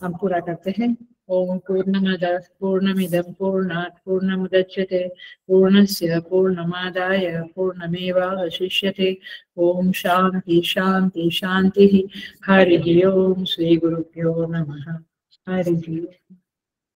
हम पूरा करते हैं। ओम पूर्णमदः पूर्णमिदं पूर्णात् पूर्णमुदच्यते पूर्णस्य पूर्णमादाय पूर्णमेवावशिष्यते। ओम शांति शांति शांति। हरि ओम। श्री गुरुभ्यो नमः। हरि ओम।